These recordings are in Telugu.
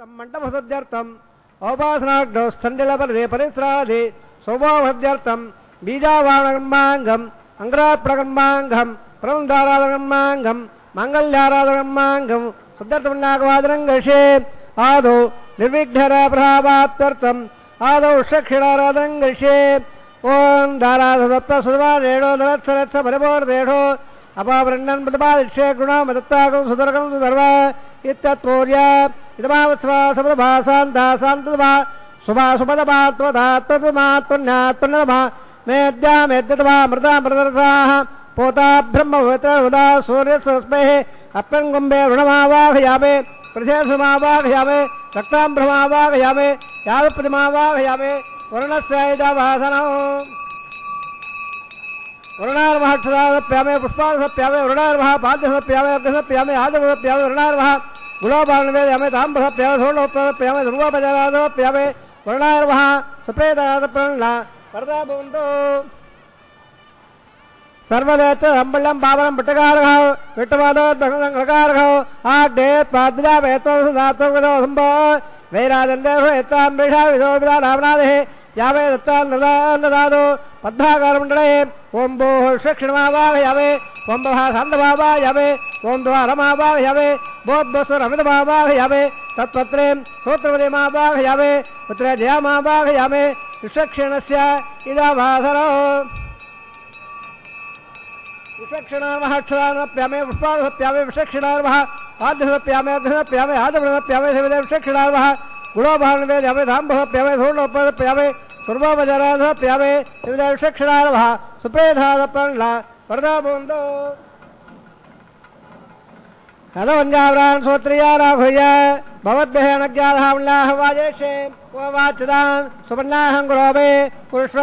మంటపశుద్ధ్యర్థం ఔపాసనాగ్నౌ స్థండిలపరిదే పరిశ్రాది సౌభావద్యర్థం బీజావాణకర్మాంగం అంగ్రాత్ప్రకర్మాంగం ప్రబంధారాధకర్మాంగం మాంగళ్యారాధకర్మాంగం శుద్ధర్థపుణ్యాకవాదనం గర్షే ఆదౌ నిర్విఘ్నరాప్రభావాత్యర్థం ఆదౌ షక్షిణారాధనం గర్షే ఓం దారాధసత్వసుధమానేడో నరత్సరత్స పరిపూర్ణేఢో అపావరణన్ ప్రతిపాదిక్షే కృణామదత్తాకం సుదర్గం సుధర్వ ఇత్యత్పూర్య ఇదమావత్స్వాసమదభాసాంతాసాంతదభా శుభాశుభదమాత్మధాత్మదమాత్మన్యాత్మన్నదభా మేద్యామేద్యతభా మృతామృతరసాః పోతా బ్రహ్మవృతరుదా సూర్యసరస్మేః అప్రంగుంభే రుణమావాహయామే ప్రథేసుమావాహయామే రక్తాంబ్రమావాహయామే యాదప్రతిమావాహయామే వరుణస్యాయుధాభాసనం వరుణార్వహక్షదాప్యామే పుష్పాసప్యామే వరుణార్వహ పాద్యసప్యామే అగ్రసప్యామే ఆదమప్యామే వరుణార్వహ గులాబాలనివేదయామే తాంబసప్యామే సోణోప్యామే దుర్వాపజాదాప్యామే వరుణార్వహ సుప్రేతాదప్రణ వరదా భవంతు సర్వదేత అంబళ్ళం పావనం పుట్టకారః విట్టవాదోద్భగంగకారః ఆగ్నే పాద్యావేత్వసదాత్వగదో సంభో వైరాజందేషు ఎత్తాంబిషా విదోపిదా రామనాథే యావే దత్తాన్నదాదో పద్మాకారమండలే ఓం భో షక్షిణమావాహయామే ఓం భవాసాంతమావాహయామే ఓం ద్వారమావాహయామే బోద్భస్వరమితమావాహయామే తత్పత్రే సూత్రపదేమావాహయామే పుత్రే జయామావాహయామే విషక్షిణస్య ఇదావాసరో విషక్షిణార్వహక్షదానప్యామే పుష్పాదప్యామే విషక్షిణార్వహ ఆద్యసప్యామే అగ్రసప్యామే ఆదమప్యామే సవిదే విషక్షిణార్వహ గుణోభానవేద్యామే ధాంబసప్యామే సోణోపదప్యామే పూర్వోపజరాధప్యామే సవిదే విషక్షిణార్వహ సుప్రేధాదప్రణ వరదా భవంతు హదవంజావ్రాన్ సోత్రియారాఘుయ భవద్భేనజ్ఞాధామ్లాహ వాజేషే వాచ్యదాన్ సువర్ణాహం గురోమే పురుష్వ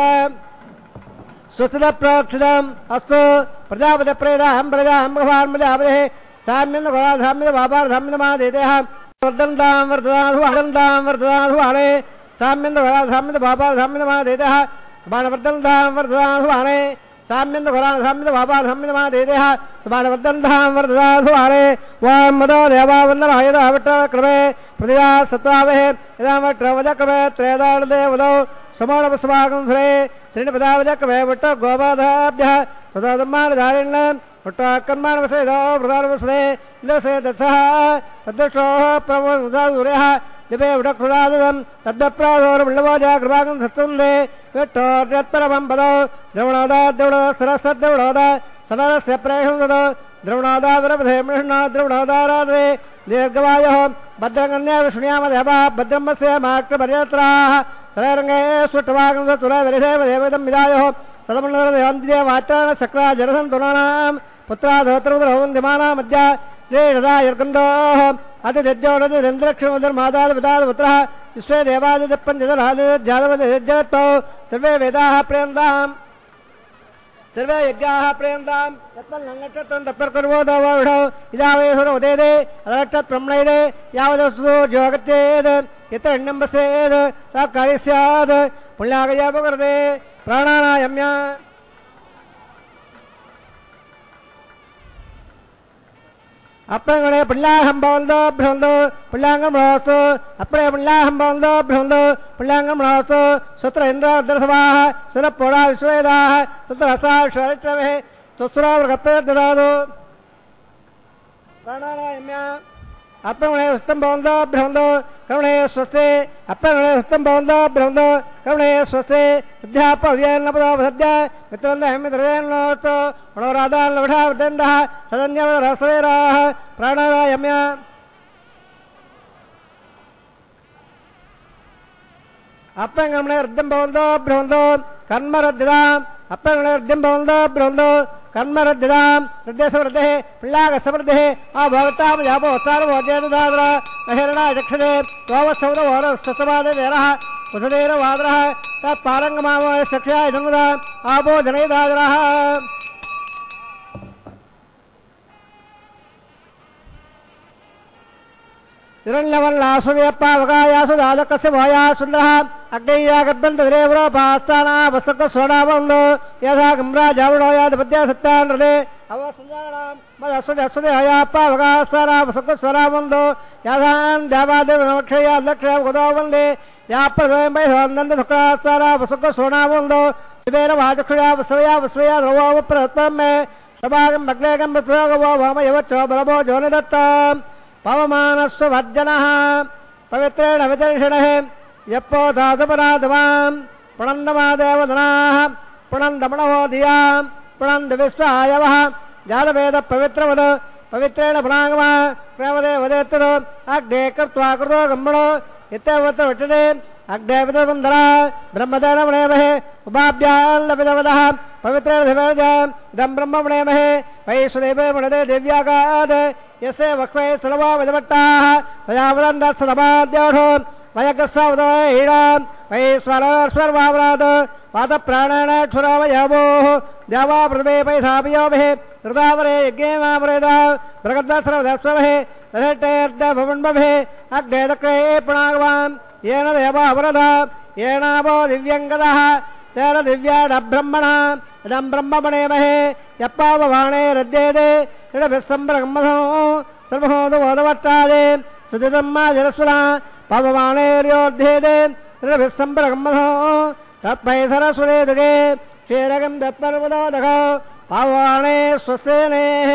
స్వస్తిద ప్రోక్షితం అస్తు ప్రజాపతి ప్రేదాహం ప్రజాహం భగవాన్ ప్రజాపతి సామ్యంద గోరాధామ్యద బాబాధామ్యద మాదేదేహ వర్ధంతాం వర్ధదాసు వర్ధంతాం వర్ధదాసు హరే సామ్యంద గోరాధామ్యద బాబాధామ్యద మాదేదేహ సుబాణవర్ధంతాం వర్ధదాసు హరే సామ్యంద గోరాధామ్యద బాబాధామ్యద మాదేదేహ సుబాణవర్ధంతాం వర్ధదాసు హరే వాం మదో దేవావందనాయద విట్ట క్రమే ప్రతిభా సత్వావహే యదా వట్రవజక్రమే త్రేదాదేవదో సమానపస్వాగం సురే శ్రీనిపదావజక్రమే విట్ట గోపాదాభ్య సదాధర్మానధారిణ వృట్టాకర్మాణవసేదో ప్రధానవసే ఇంద్రసే దత్సః తద్దక్షోః ప్రమోదాదురేః లిపే వృటక్షురాదం తద్దప్రాదోరమిళ్ళవోజా కృపాకం సత్సందే విట్టోర్యత్పరమం పదో ద్రవణోదా ద్రవణోద సరస్సద్రవణోద సనరస్య ప్రేషం తదో ద్రవణోదా విరపధే మృష్ణా ద్రవణోదారాధే దీర్ఘవాయోః భద్రంగన్యా విష్ణుయామదేవ భద్రమ్మస్య మాక్రపర్యత్రాః సరరంగే స్ఫుటవాగం సతుర విరసేవ దేవదం విదాయోః సదమన్నదేవాచారణ చక్ర జనసంతునానాం పుత్రాధోత్రముద్రవంద్యమానా మధ్య శ్రీరథా యర్కందోః అతిథ్యోరతింద్రక్షమధర్మాదాదపుత్రః విశ్వే దేవాదిపంచదరాజాదవజత్తో సర్వే వేదాః ప్రేందాం సర్వే యజ్ఞాః ప్రేందాం తత్పన్నక్షత్రం తత్పర్కర్వోదవఢో ఇదావేసుర ఉదేదే అదక్షత్ బ్రహ్మణైదే యావదస్తు జోగచ్చేద్ యత్ర అన్నంబసేద్ సా కార్య స్యాద్ పుణ్యాగయాపకృతే ప్రాణానాయమ్య అప్పంగణే పుణ్యాహం భవంతో భ్రవంతో పుణ్యాంగం మహోస్తు అప్పుడే పుణ్యాహం భవంతో భ్రవంతో పుణ్యాంగం మహోస్తు సుత్ర ఇంద్రదర్శవాః సురపోడా విశ్వేదాః సుత్ర రసాశ్వరచవే సుస్రావృగత్తదాదు ప్రాణానాయమ్య అప్పంగణే సుతం భవంతో భ్రవంతో కరుణే స్వస్తి అప్పంగణే సుతం భవంతో భ్రవంతో కరుణే స్వస్తి విద్యాపవ్యేన్నపదో సద్య మిత్రందహమిత్రేన్నోస్తు మనోరాధాన్లవఢావృతందః సదన్యవరసవేరాః ప్రాణానాయమ్య అప్పంగణే వృద్ధం భవంతో భ్రవంతో కర్మరద్ధిదాం అప్పంగణే వృద్ధం భవంతో భ్రవంతో కర్మరద్ధిదాం వృద్ధేశవృద్ధే పుణ్యాగసవృద్ధే ఆ భవతామజాపోత్సారభోజేదాద్ర నహిరణా చక్షదే గోవత్సవరవరస్తసమాదేరః ఉసదేరవాదరః తత్పారంగమావో సఖ్యాయ జన్మదా ఆపో జనైదాదరః హిరణ్యవల్లాసుదేపావకాయాసు దాదకస్య భోయాసుందరః అగ్నయ్యా గర్భంతరేవరోపాస్తానా వస్తక స్వడావందో యథా గమ్రాజావృణోయాధిపత్య సత్యానృతే అవసంజానాం మదస్వదే హయాప్పావగాస్తారా సుఖస్వరా వందో యాసాన్ దేవాదేవ నమక్షయ లక్షయ గదో వందే యాప్రదయం వై నంద సుఖాస్తారా సుఖస్వనా వందో శివేన వాచక్షుయా వస్వయా వస్వయా ద్రవో ప్రత్మే సభాగం భగ్నేగం ప్రయోగవో వామయవచ్చ బలభో జోనిదత్త పవమానస్వ భర్జనః పవిత్రేణ విదర్శనః యప్పో దాసపరాధవాం పుణందమాదేవదనాః పుణందమణవో ధియాం పుణంద విశ్వాయవః జాతవేద పవిత్రవద పవిత్రేణ పునాగమ ప్రేమదేవదేత్తద అగ్నే కృత్వా కృతో గమ్మణో ఇత్యవత్ర వచనే అగ్నే విదవందర బ్రహ్మదేన వణేమహే ఉపాభ్యాం లభితవదః పవిత్రేణ ధివేజ ఇదం బ్రహ్మవణేమహే వైశ్వదేవే వణదే దివ్యాగాద్ యస్య వక్వే సలవా విదవట్టాః సయావదం దత్సదమాద్యోఢో వయగస్సవదైడాం వైశ్వరస్వర్వావరాద్ పాదప్రాణాక్షురావయావోః దేవా పృథివీ పైధాపియోభిః హృదావరే యజ్ఞేమావరేదా ప్రగద్వస్రవదస్వభే దశట్టేర్దభవన్భభిः అగ్నే దక్రే పుణాగవాం येन देवावरदा येनावो दिव्यङ्गदः तेन दिव्याड ब्रह्मण इदं ब्रह्ममणेमहे यप्पाववाणे रद्येदे इडभिस्सम्ब्रह्मधो सर्वहोदवोदवट्टादे सुदिदम्माजरस्वरा पाववाणेर्योर्ध्येदे इडभिस्सम्ब्रह्मधो तत्मै सरस्वरेदुगे क्षीरगं दत्पर्वदोदः पाववाणे स्वस्तेनेः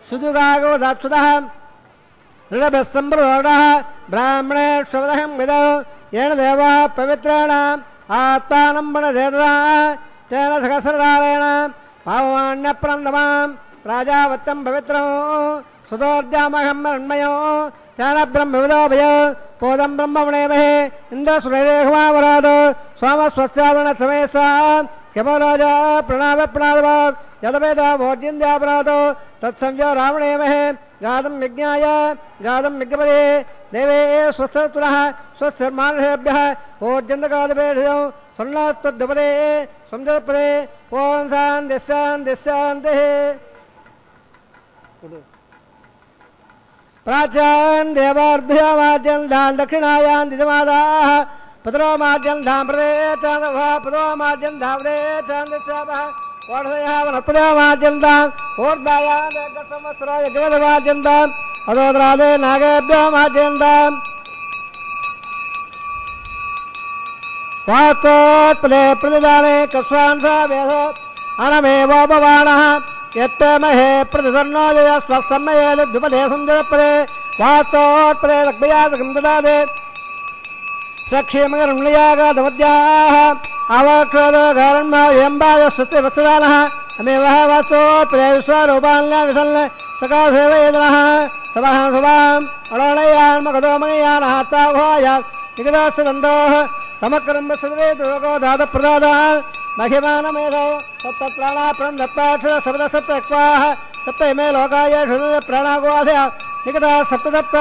सुदुगागो दाक्षुदः ऋणभिस्सम्प्रदोषः ब्राह्मणेष्वदहं विदौ येन देवः पवित्रेण आत्मानं वणदेदः तेन सहस्रदारेण पावमान्यप्रन्दमां प्राजावत्यं पवित्रं सुदोर्जामहं मृण्मयो तेन ब्रह्मविदोभय पोदं ब्रह्मवणेमहे इन्द्रसुरेदेहमावराद सोमस्वस्यावरणसमयसा यमराज प्रणादव यदवेद भोज्यन्द्यापराधो तत्संयो रावणेमहे गादं यज्ञाय गादं यज्ञपदे देवे स्वस्थर्तुनः स्वस्थर्मानुषेभ्यः ओर्जन्तगादपेषयो सन्नात्तद्वपदे संजपदे ओं शान्तिः प्राच्यान् देवार्भ्यामाज्यं धान् दक्षिणायान् दिजमादाः पदरो माज्यं धां प्रदे चान्दवः पदो माज्यं धावदे चान्दस्यापः ओढदयः वनपदमाद्यन्ताम् ओर्दायान् गतमस्राय जगदमाद्यन्ताम् अदोद्रादे नागेभ्यो माद्यन्ताम् वास्तोत्पदे प्रतिदाने कस्वांसा वेद अनमेवो भवानः यत्तमहे प्रतिसन्नोदय स्वसम्मये द्विपदे संजपदे वास्तोत्पदे लग्भयासकं ददादे सक्षेमगर्मयागाधमद्याः आवक्षोदगारण्यम्बाय स्वस्तिवत्सदानः अमेवः वास्तोत्पदे विश्वरूपान्य विसल्ल सकासेवयेदनः सभां सभाम् अणोणयान्मगदोमयानः तावहाय निगदास्सदन्तोः तमकर्मसर्वेदोगो दातप्रदादान् महिमानमेधौ सप्तप्राणाप्रणं दत्ताक्षर सप्तसप्तक्वाः सप्तमे लोकाय शुद्ध प्राणागोधय निगदा सप्तदत्त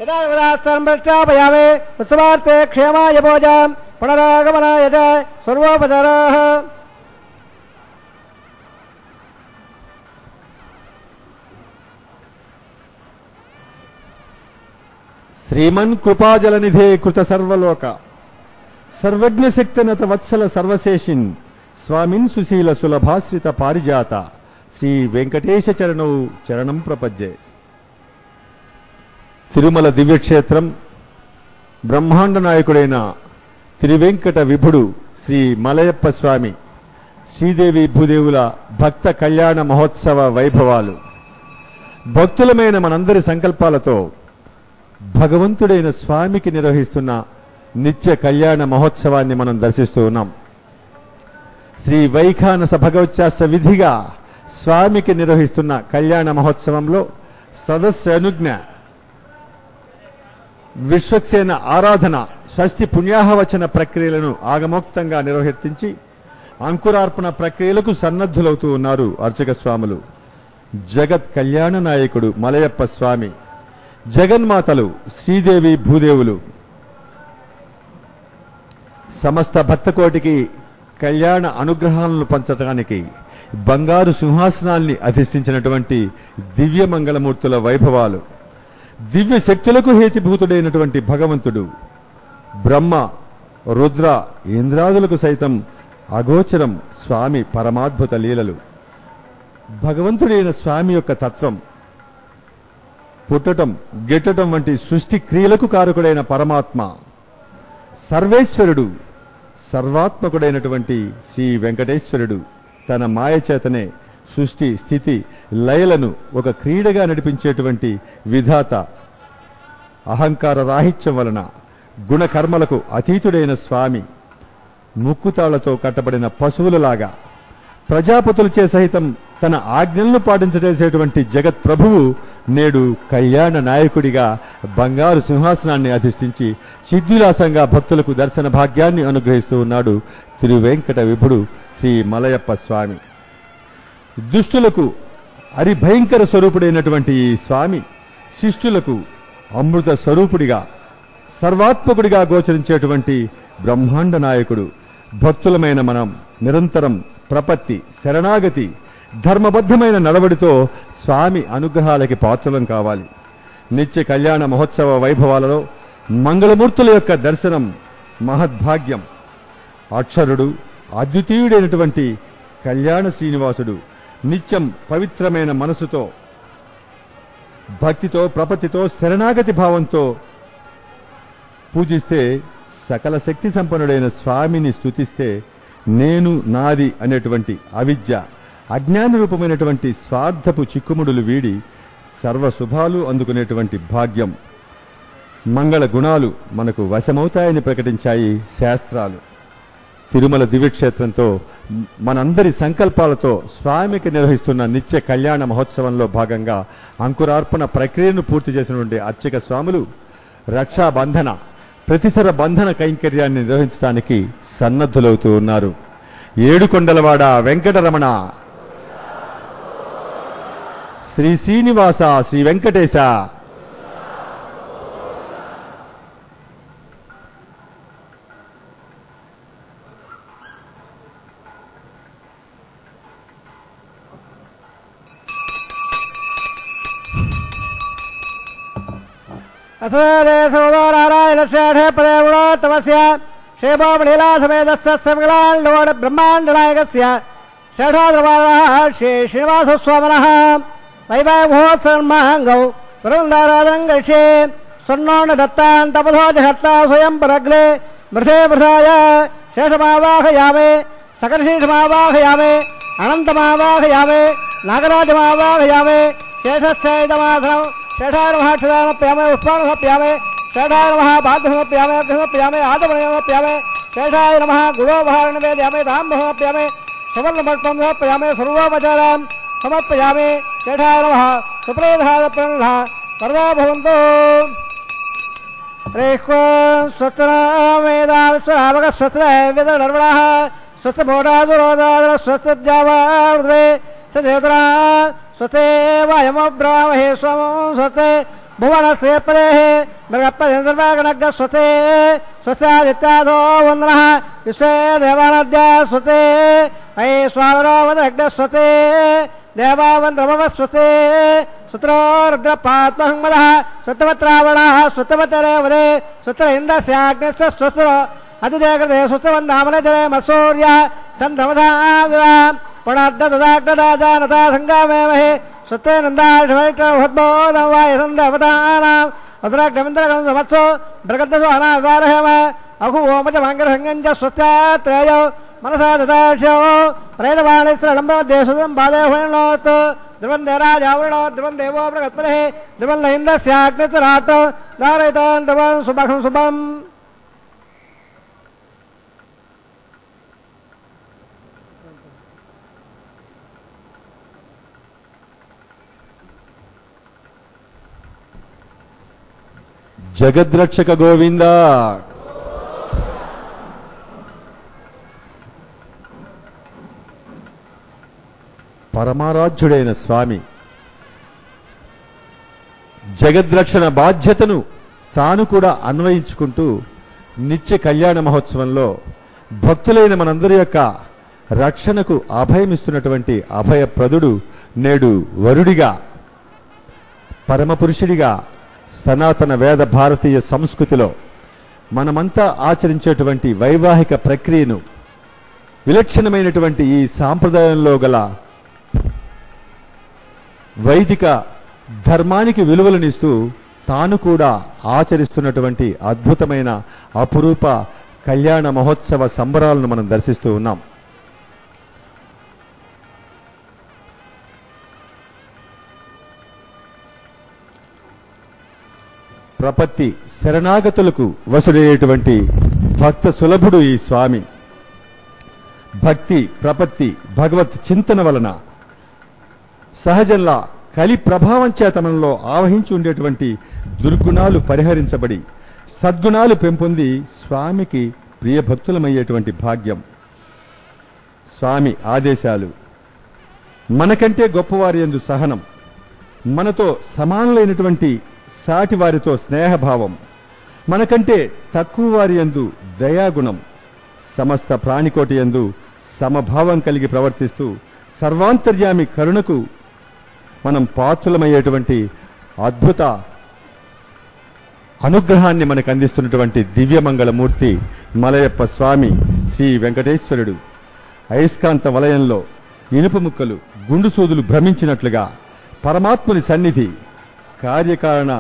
यदा यदास्तम्भ्रष्टापयामे उत्सवार्थे क्षेमाय भोजां पुनरागमनाय च सर्वोपचाराः श्रीमन् कृपाजलनिधे कृत सर्वलोक सर्वज्ञ शक्तिनत वत्सल सर्वशेषिन् स्वामिन् सुशील सुलभाश्रित पारिजात श्री वेंकटेश चरणौ चरणं प्रपद्ये తిరుమల దివ్యక్షేత్రం బ్రహ్మాండ నాయకుడైన త్రివెంకట విభుడు శ్రీ మలయప్ప స్వామి శ్రీదేవి భూదేవుల భక్త కళ్యాణ మహోత్సవ వైభవాలు భక్తులమైన మనందరి సంకల్పాలతో భగవంతుడైన స్వామికి నిర్వహిస్తున్న నిత్య కళ్యాణ మహోత్సవాన్ని మనం దర్శిస్తూ ఉన్నాం. శ్రీ వైఖానస భగవత్శాస్త్ర విధిగా స్వామికి నిర్వహిస్తున్న కళ్యాణ మహోత్సవంలో సదస్సు అనుజ్ఞ విశ్వక్సేన ఆరాధన స్వస్తి పుణ్యాహవచన ప్రక్రియలను ఆగమోక్తంగా నిర్వహించి అంకురార్పణ ప్రక్రియలకు సన్నద్ధులవుతూ ఉన్నారు అర్చక స్వాములు. జగత్ కళ్యాణ నాయకుడు మలయప్ప స్వామి, జగన్మాతలు శ్రీదేవి భూదేవులు సమస్త భక్తకోటికి కళ్యాణ అనుగ్రహాలను పంచడానికి బంగారు సింహాసనాల్ని అధిష్ఠించినటువంటి దివ్య మంగళమూర్తుల వైభవాలు దివ్య శక్తులకు హేతుభూతుడైనటువంటి భగవంతుడు బ్రహ్మ రుద్ర ఇంద్రాదులకు సైతం అగోచరం స్వామి పరమాద్భుత లీలలు. భగవంతుడైన స్వామి యొక్క తత్వం పుట్టటం గిట్టటం వంటి సృష్టి క్రియలకు కారకుడైన పరమాత్మ సర్వేశ్వరుడు సర్వాత్మకుడైనటువంటి శ్రీ వెంకటేశ్వరుడు తన మాయ చేతనే సృష్టి స్థితి లయలను ఒక క్రీడగా నడిపించేటువంటి విధాత. అహంకార రాహిత్యం వలన గుణకర్మలకు అతీతుడైన స్వామి ముక్కుతాళ్లతో కట్టబడిన పశువులలాగా ప్రజాపతులచే సహితం తన ఆజ్ఞలను పాటించజేసేటువంటి జగత్ ప్రభువు నేడు కళ్యాణ నాయకుడిగా బంగారు సింహాసనాన్ని అధిష్ఠించి చిద్విలాసంగా భక్తులకు దర్శన భాగ్యాన్ని అనుగ్రహిస్తూ ఉన్నాడు తిరువెంకట విభుడు శ్రీ మలయప్ప స్వామి. దుష్టులకు అరిభయంకర స్వరూపుడైనటువంటి ఈ స్వామి శిష్టులకు అమృత స్వరూపుడిగా సర్వాత్మకుడిగా గోచరించేటువంటి బ్రహ్మాండ నాయకుడు. భక్తులమైన మనం నిరంతరం ప్రపత్తి శరణాగతి ధర్మబద్ధమైన నడవడితో స్వామి అనుగ్రహాలకి పాత్రలం కావాలి. నిత్య కళ్యాణ మహోత్సవ వైభవాలలో మంగళమూర్తుల యొక్క దర్శనం మహద్భాగ్యం. అక్షరుడు అద్వితీయుడైనటువంటి కళ్యాణ శ్రీనివాసుడు నిత్యం పవిత్రమైన మనసుతో భక్తితో ప్రపత్తితో శరణాగతి భావంతో పూజిస్తే సకల శక్తి సంపన్నుడైన స్వామిని స్తుతిస్తే నేను నాది అనేటువంటి అవిద్య అజ్ఞాన రూపమైనటువంటి స్వార్థపు చిక్కుముడులు వీడి సర్వశుభాలు అందుకునేటువంటి భాగ్యం మంగళ గుణాలు మనకు వశమవుతాయని ప్రకటించాయి శాస్త్రాలు. తిరుమల దివ్యక్షేత్రంతో మనందరి సంకల్పాలతో స్వామికి నిర్వహిస్తున్న నిత్య కళ్యాణ మహోత్సవంలో భాగంగా అంకురార్పణ ప్రక్రియను పూర్తి చేసినటువంటి అర్చక స్వాములు రక్షాబంధన ప్రతిసర బంధన కైంకర్యాన్ని నిర్వహించడానికి సన్నద్ధులవుతూ ఉన్నారు. ఏడుకొండలవాడ వెంకటరమణ శ్రీ శ్రీనివాస శ్రీ వెంకటేశ అథోనారాయణ పదేవుడో తమస్య క్షేమోమలీలా సమేతస్సమిలాండోడ బ్రహ్మాండనాయకస్య షఠాద్రవాదः శ్రీ శ్రీనివాసస్వామినः వైభవమహోత్సవమాంగౌ వరుణారాధనం గరిష్యే స్వర్ణోణ దత్తాన్ తపసో జహత్తా స్వయం పరగ్రే మృధే మృధాయ శేషమావాహయామే సకలశేషమావాహయామే అనంతమావాహయామే నాగరాజమావాహయామే శేషశైదమాధనం शेषाय नमः क्षदानप्यामे पुष्पाणसप्यामे शेषाय नमः पादसमप्यामे अर्घसमप्यामे आदमनयमप्यामे शेषाय नमः गुणोपहारनिवेदयामे ताम्बसमप्यामे सुवर्णपट्टं समर्पयामे सर्वोपचारां समर्पयामे शेषाय नमः सुप्रेधानप्रणः वरदा भवन्तु स्वस्त्रवेदाविश्वरामकस्वस्त्रवेदनर्वणः स्वस्त्रमोडादुरोदादर स्वस्त्रद्यावार्ध्वे सदेवतरा स्वस्ते वायमब्रामहे स्वमं स्वस्ते भुवनस्य परेः मृगपदेन्द्रवागणग् स्वस्ते स्वस्यादित्यादो वन्दनः विश्वे देवानाद्या स्वस्ते अये स्वादरो वदग् स्वस्ते देवावन्द्रमव स्वस्ते सुत्रो रुद्रपात्महङ्मदः स्वत्तवत्रावणः स्वत्तवतरेवदे स्वत्र इन्द्रस्याग्नस्य स्वस्त्रो अधिदेकृते स्वस्तवन्दामनजरे मत्सूर्य चन्द्रमसा पुनर्ददाग्नदाजानता सङ्गामेमहे स्वस्ते नन्दाशमैत्रमहोद्बोधवायसन्दवतानाम् अद्राग्नमिन्द्रगं समत्सो मृगद्दसो अनावारहेम अघुवोमच माङ्गरहङ्गञ्च स्वस्त्यात्रेयो मनसा ददाश्यो प्रेतवाणिस्रलम्बमध्येशुदं पादेहुणोस्तु ध्रुवन्दे राजावृणो ध्रुवन्देवो मृगत्पदेः ध्रुवन्द इन्द्रस्याग्नितराट् धारयितान् ध्रुवन् सुभं शुभम् జగద్రక్షక గోవింద పరమారాధ్యుడైన స్వామి జగద్రక్షణ బాధ్యతను తాను కూడా అన్వయించుకుంటూ నిత్య కళ్యాణ మహోత్సవంలో భక్తులైన మనందరి యొక్క రక్షణకు అభయమిస్తున్నటువంటి అభయప్రదుడు నేడు వరుడిగా పరమపురుషుడిగా సనాతన వేద భారతీయ సంస్కృతిలో మనమంతా ఆచరించేటువంటి వైవాహిక ప్రక్రియను విలక్షణమైనటువంటి ఈ సాంప్రదాయంలో గల వైదిక ధర్మానికి విలువలనిస్తూ తాను కూడా ఆచరిస్తున్నటువంటి అద్భుతమైన అపురూప కళ్యాణ మహోత్సవ సంబరాలను మనం దర్శిస్తూ ఉన్నాం. ప్రపత్తి శరణాగతులకు వసుడయ్యేటువంటి భక్త సులభుడు ఈ స్వామి. భక్తి ప్రపత్తి భగవత్ చింతన వలన సహజంలా కలి ప్రభావం చేత మనలో ఆవహించి ఉండేటువంటి దుర్గుణాలు పరిహరించబడి సద్గుణాలు పెంపొంది స్వామికి ప్రియభక్తులమయ్యేటువంటి భాగ్యం. స్వామి ఆదేశాలు మనకంటే గొప్పవారి యందు సహనం, మనతో సమానులైనటువంటి సాటి వారితో స్నేహభావం, మనకంటే తక్కువ వారి యందు దయాగుణం, సమస్త ప్రాణికోటి యందు సమభావం కలిగి ప్రవర్తిస్తూ సర్వాంతర్యామి కరుణకు మనం పాత్రులమయ్యేటువంటి అద్భుత అనుగ్రహాన్ని మనకు అందిస్తున్నటువంటి దివ్యమంగళమూర్తి మలయప్ప స్వామి శ్రీ వెంకటేశ్వరుడు. అయస్కాంత వలయంలో ఇనుప ముక్కలు గుండు సూదులు భ్రమించినట్లుగా పరమాత్ముని సన్నిధి కార్యకారణ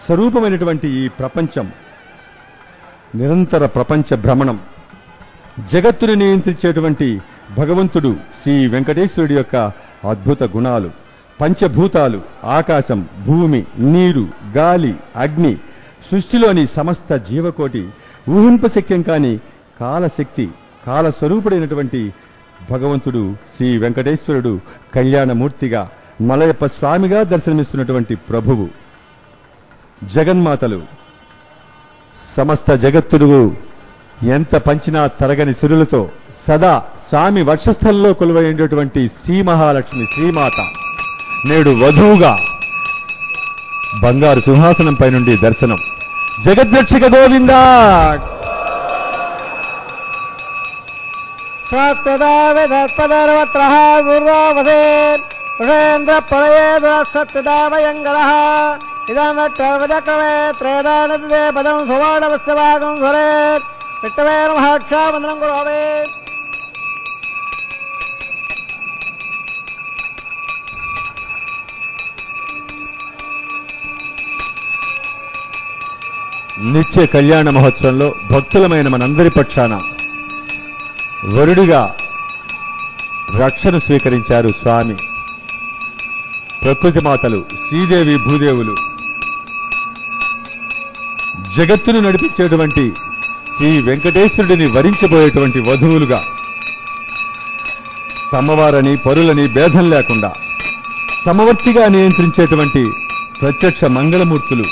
స్వరూపమైనటువంటి ఈ ప్రపంచం నిరంతర ప్రపంచ భ్రమణం. జగత్తుని నియంత్రించేటువంటి భగవంతుడు శ్రీ వెంకటేశ్వరుడి యొక్క అద్భుత గుణాలు. పంచభూతాలు ఆకాశం, భూమి, నీరు, గాలి, అగ్ని, సృష్టిలోని సమస్త జీవకోటి ఊహింపశక్యం కాని కాలశక్తి, కాలస్వరూపుడైనటువంటి భగవంతుడు శ్రీ వెంకటేశ్వరుడు కళ్యాణమూర్తిగా మలయప్ప స్వామిగా దర్శనమిస్తున్నటువంటి ప్రభువు. జగన్మాతలు సమస్త జగత్తుడు ఎంత పంచినా తరగని సిరులతో సదా స్వామి వక్షస్థలంలో కొలువైనటువంటి శ్రీ మహాలక్ష్మి శ్రీమాత నేడు వధువుగా బంగారు సింహాసనంపై నుండి దర్శనం. జగద్రక్షక గోవిందా. నిత్య కళ్యాణ మహోత్సవంలో భక్తులమైన మనందరి పక్షాన వరుడిగా రక్షణ స్వీకరించారు స్వామి. ప్రకృతి మాతలు శ్రీదేవి భూదేవులు జగత్తును నడిపించేటువంటి శ్రీ వెంకటేశ్వరుడిని వరించబోయేటువంటి వధువులుగా తమవారని పరులని భేదం లేకుండా సమవర్తిగా నియంత్రించేటువంటి ప్రత్యక్ష మంగళమూర్తులు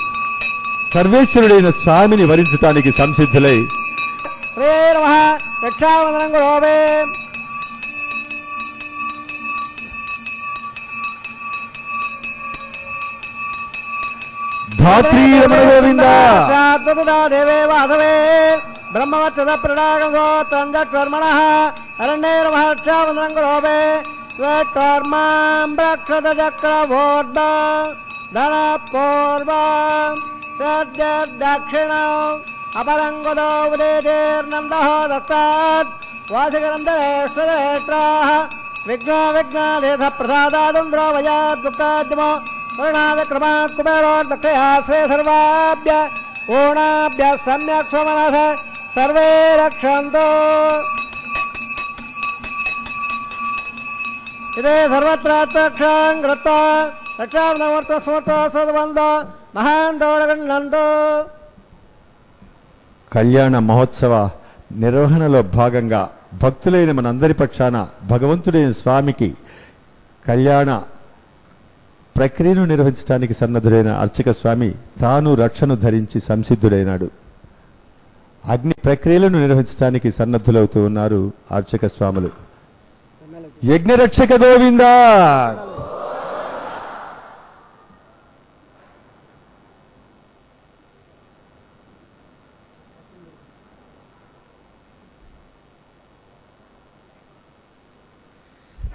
సర్వేశ్వరుడైన స్వామిని వరించటానికి సంసిద్ధులై ధాత్రీ రమణ గోవింద బ్రహ్మవత్సద ప్రణాగోత్రంజర్మణ అరణ్యేర మహర్షావందనం గోవే స్వకర్మాం రక్షత చక్రవోర్ధ ధన పూర్వ సద్య దక్షిణ అపరంగుదో ఉదేర్నంద దత్తాత్ వాసిగరంధరేశ్వరేష్ట్రా విఘ్న విఘ్నాదేశ ప్రసాదాదుంద్రో వయా దుఃఖాద్యమో కరుణా విక్రమాత్ కుబేరోర్దక్షయా శ్రే సర్వాభ్య ఓణాభ్య సమ్యక్ స్వమనస సర్వే రక్షంతు. ఇదే సర్వత్ర రక్షాం కృత్వా రక్షామూర్త స్మృత సద్వంద మహాంతోడగండంతో. కళ్యాణ మహోత్సవ నిర్వహణలో భాగంగా భక్తులైన మనందరి పక్షాన భగవంతుడైన స్వామికి కళ్యాణ ప్రక్రియను నిర్వహించడానికి సన్నద్ధుడైన అర్చక స్వామి తాను రక్షను ధరించి సంసిద్ధుడైనాడు. అగ్ని ప్రక్రియలను నిర్వహించడానికి సన్నద్ధులవుతూ ఉన్నారు అర్చక స్వాములు. యజ్ఞరక్షక గోవింద.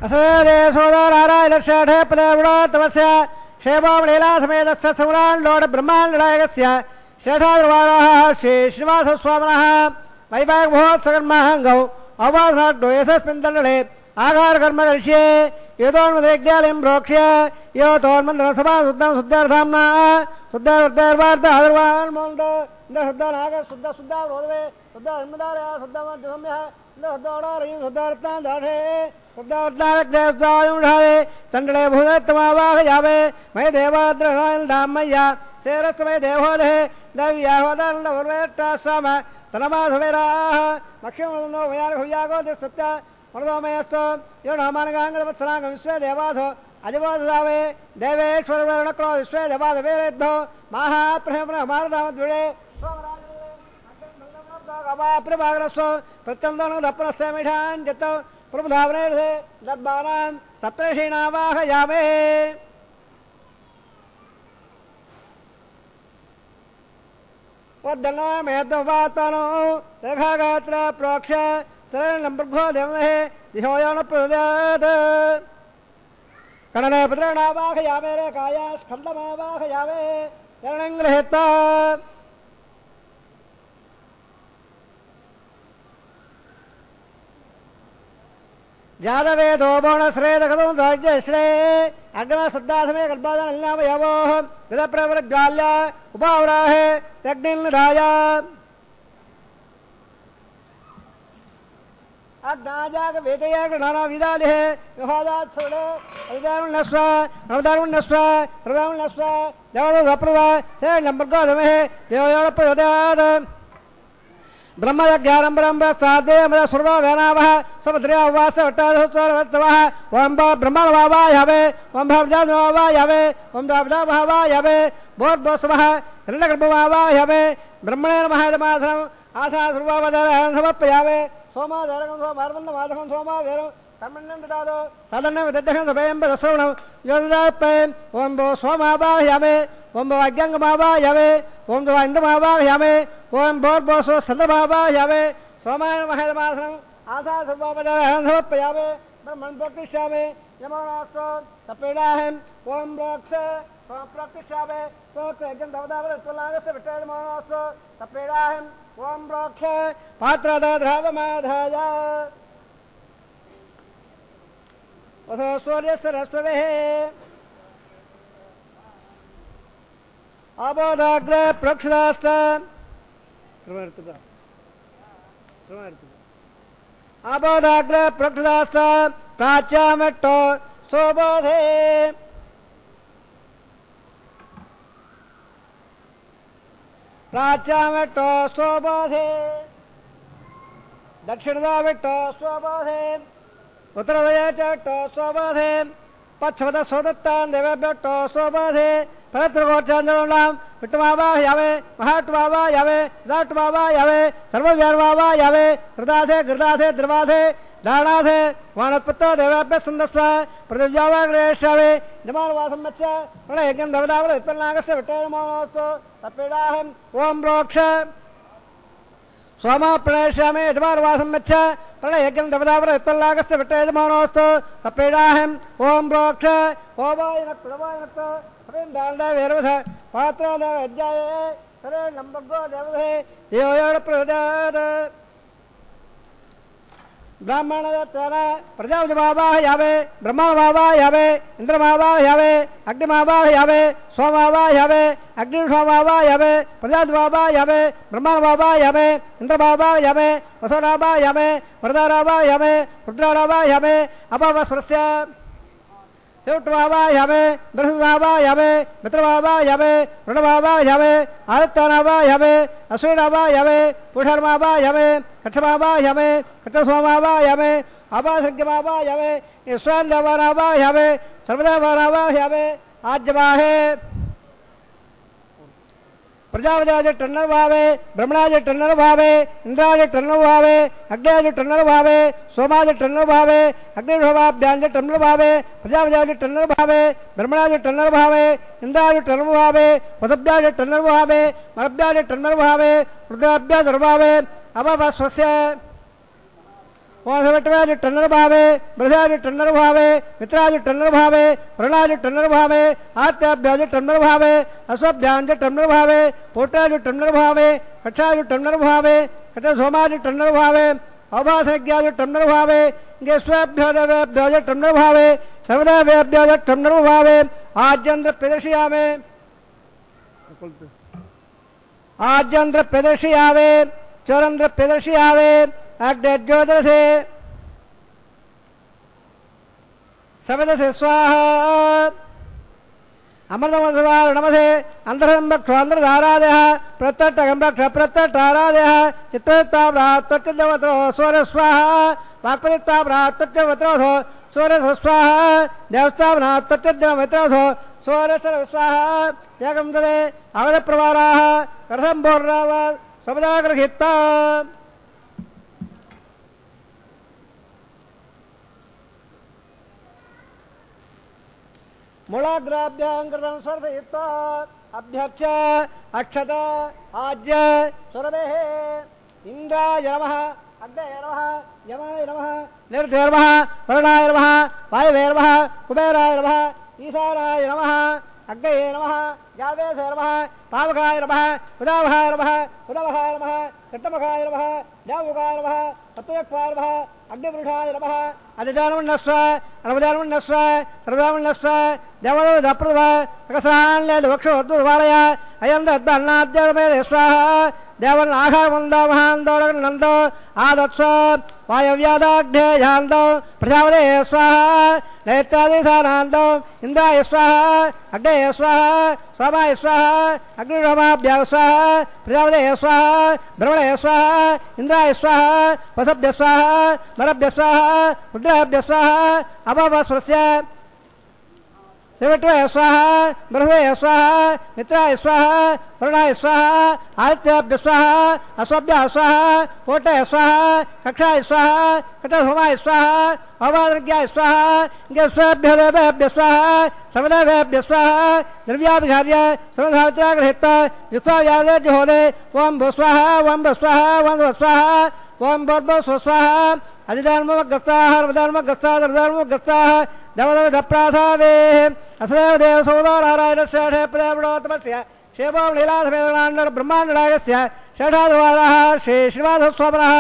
అసలే సోదరారాయణ తమస్య क्षेमावलीला समेतस्य सौराण्डोड ब्रह्माण्डनायकस्य श्रेष्ठाद्रवाराः श्री श्रीनिवासस्वामिनः वैवाहिक महोत्सवकर्माङ्गौ अवासनाग्नो यशस्मिन् दण्डले आकारकर्म दर्श्ये यतोन्मदेज्ञालिं प्रोक्ष्य योतोन्मन्दनसभा शुद्धं शुद्धार्थाम्ना शुद्धार्थार्वार्धार्वान्मोन्द शुद्धनाग शुद्धरोधवे शुद्धन्मदारय शुद्धमध्यसम्यः शुद्धोडारयं शुद्धार्थान् दाढे शुद्धार्थारग्रहस्तायुषावे तण्डले भूतत्तमावाहयावे मयि देवाद्रहान्धामय्या शेरस्मय देवोदे दव्याहोदण्डवर्वेट्टासाम तनमाधवेराः मख्यमदनो वयार्घव्यागो सत्य मनोमयस्तु यो नामानगांगवत्सरांग विश्वे देवाधो अधिवादावे देवेश्वर वर्णक्रो विश्वे देवाद वेरेद्भो महाप्रहमन मारदामद्विळे प्रभागरस्व प्रत्यन्दन दप्पनस्य मिठान् जत प्रभुधावने दद्बानां सप्तर्षीणावाहयामे वद्दनो मेदवातनो रेखागात्र प्रोक्ष शरणं ब्रह्मो देवहे दिशोयान प्रदयात् कणने पुत्रणावाहयामे रेखाय स्कन्दमावाहयामे शरणं गृहीत्वा जादवे दोबोण श्रेदकदं राज्यश्रे अग्न सद्दासमे कल्पादन अल्लावयवोः विदप्रवृज्वाल्य उपावराहे तग्निन्निधाय अग्नाजाग वेदय गृणाना विदालिः विहोदात् सुले अविदारुण्यस्व नवदारुण्यस्व प्रदारुण्यस्व देवदप्रदा से नम्बर्गोधमेः देवयोणप्रदात् ब्रह्मज्ञानम्बरं साधे मद सुरदो वेनावः समुद्रया उवास वट्टादोत्सवः ओम ब्रह्मवावायवे ओम भवजावायवे ओम दावदावायवे बोधोत्सवः हिरण्यगर्भवायवे ब्रह्मणे नमः दमाधनं आसा सर्ववदनं समर्पयावे सोमाधरं सोमार्वन्नं माधवं सोमावेरं कर्मण्यं ददातो साधनं विदद्धं सभयं बदश्रवणं योददापयं ओम भो सोमावायवे ओम भो अज्ञंगमावायवे ओम भो इंद्रमावायवे ओम बोर्बोसो संदर्भावायवे सोमाय नमः दमाधनं आसा सर्ववदनं समर्पयावे ब्रह्मन् प्रतिष्ठावे यमोनास्तु तपेडाहं ओम ब्रह्म ओम प्रतिष्ठावे प्रोक्तयं दवदावदत्वलागस्य विट्टयमोनास्तु तपेडाहं ओम ब्रह्म पात्रदद्रावमाधाय वसो सूर्यस्य रश्मेः अबोधाग्रे प्रक्षदास्त अबोधाग्रे प्रक्षदास्त प्राच्यामेट्टो सोबोधे प्राच्यामेट्टो सोबोधे दक्षिणदामेट्टो सोबोधे उत्तरदयेट्टो सोबोधे पश्चिमद सोदत्तान् देवेभ्योट्टो सोबोधे परत्रगोर्चाञ्जलां विट्टमावाहयावे महाट्टमावाहयावे दाट्टमावाहयावे सर्वव्यार्वाहयावे हृदाधे गृदाधे द्रवाधे दाणाधे वानत्पत्तो देवाभ्यः सन्दस्व प्रतिव्यावाग्रेष्यावे जमानवासं मत्स्य प्रणयज्ञं दवदावल उत्पन्नागस्य विट्टयमानोऽस्तु तपेडाहम् ओम प्रोक्ष सोमा प्रणयिष्यामि यजमानवासं मच्छ प्रणयज्ञं दवदावल उत्पन्नागस्य विट्टयमानोऽस्तु तपेडाहम् ओम प्रोक्ष ओवायन प्रवायनत् दाण्ड वेरवध पात्राद अध्याय सरे नम्बर्गो देवधे देवयोड प्रदाद ब्राह्मणदत्तन प्रजापतिमावाहयावे ब्रह्ममावाहयावे इंद्रमावाहयावे अग्निमावाहयावे सोमावाहयावे अग्निशोमावाहयावे प्रजापतिमावाहयावे ब्रह्ममावाहयावे इंद्रमावाहयावे वसुरावाहयावे वरदारावाहयावे रुद्रावाहयावे अपवस्रस्य सेवटवावाहयावे बृहस्पतिवाहयावे मित्रवाहयावे ऋणवाहयावे आदित्यनावाहयावे अश्विनावाहयावे पुषर्मावाहयावे कक्षमावाहयावे कक्षसोमावाहयावे अपासज्ञमावाहयावे ईश्वरदेवानावाहयावे सर्वदेवानावाहयावे आज्यवाहे प्रजापतिराज टन्नर भावे ब्रह्मणाज टन्नर भावे इंद्राज टन्नर भावे अग्निज टन्नर भावे सोमाज टन्नर भावे अग्निशोभाभ्याज टन्नर भावे प्रजापतिराज टन्नर भावे ब्रह्मणाज टन्नर भावे इंद्राज टन्नर भावे पदभ्याज टन्नर भावे मरभ्याज टन्नर भावे रुद्राभ्याज भावे अवस्वस्य ओम सविट्राज टन्नर भावे बृहदाज टन्नर भावे मित्राज टन्नर भावे वरुणाज टन्नर भावे आत्याभ्याज टन्नर भावे अश्वभ्यांज टन्नर भावे पोटाज टन्नर भावे कक्षाज टन्नर भावे कट सोमाज टन्नर भावे अभासज्ञाज टन्नर भावे गेस्वाभ्याज टन्नर भावे सर्वदाभ्याज टन्नर भावे आज्यंद्र प्रदर्शयामे आज्यंद्र प्रदर्शयावे चरंद्र प्रदर्शयावे अग्निज्योतिषे सविदसे स्वाहा अमृतमधुवारणमसे अंतरंबक्षांध्रधारादयः प्रत्यट्टगंबक्ष प्रत्यट्टारादयः चित्तत्ताप्रात्तच्चवत्रो सूर्य स्वाहा वाक्परित्ताप्रात्तच्चवत्रो सूर्य स्वाहा देवस्ताप्रात्तच्चवत्रो सूर्य स्वाहा यागं तदे अवधप्रवाराः करसंपूर्णाव सबदागृहीत्ता मूलाग्राभ्यां स्वर्धयित्वा अभ्यक्ष अक्षत आज्य सुरभेः इंद्राय नमः अग्नये नमः यमाय नमः निरुद्धाय नमः वरुणाय नमः वायवे नमः कुबेराय नमः ईशानाय नमः अग्नये नमः जादेशाय नमः पावकाय नमः उदावहाय नमः उदवहाय नमः कट्टमखाय नमः देवमुखाय नमः तत्त्वयक्वाय नमः अग्निपुरुषाय नमः अधिदानमुन्नस्व अनवदानमुन्नस्व सर्वदानमुन्नस्व देवदप्रभ अकस्रान्लेदवक्षोद्वालय अयं दद्बन्नाद्यमेदे स्वाहा देवन आहारमन्दमहान्दोरनन्दो आदत्स्व वायव्यादाग्नेयान्दो प्रजापते स्वाहा नैत्यादिशानान्दो इन्द्राय स्वाहा अग्नये स्वाहा सोमाय स्वाहा अग्निरोमाभ्यां स्वाहा प्रजापते स्वाहा ब्रह्मणे स्वाहा इन्द्राय स्वाहा वसभ्य स्वाहा नरभ्य स्वाहा रुद्राभ्य स्वाहा अभवस्वस्य शिवट्वाय स्वाहा बृहदाय स्वाहा मित्राय स्वाहा वरुणाय स्वाहा आदित्याभ्य स्वाहा अश्वभ्यः स्वाहा पोटाय स्वाहा कक्षाय स्वाहा कटहोमाय स्वाहा अवादज्ञाय स्वाहा गेस्वाभ्यदेवेभ्य स्वाहा सर्वदेवेभ्य स्वाहा द्रव्याभिघार्य सर्वधावित्रागृहीत युक्ताव्यादे जुहोदे ओम भू स्वाहा ओम भू स्वाहा ओम भू स्वाहा ओम भूर्भुवः स्वाहा अधिधर्मगस्ताः सर्वधर्मगस्ताः सर्वधर्मगस्ताः देवदप्राधावे असदेव देव सौदारायणस्य षेपदेवतमस्य शेवो लीलासमेतनाण्ड ब्रह्माण्डनायकस्य षठाद्वारः श्री श्रीवासस्वामिनः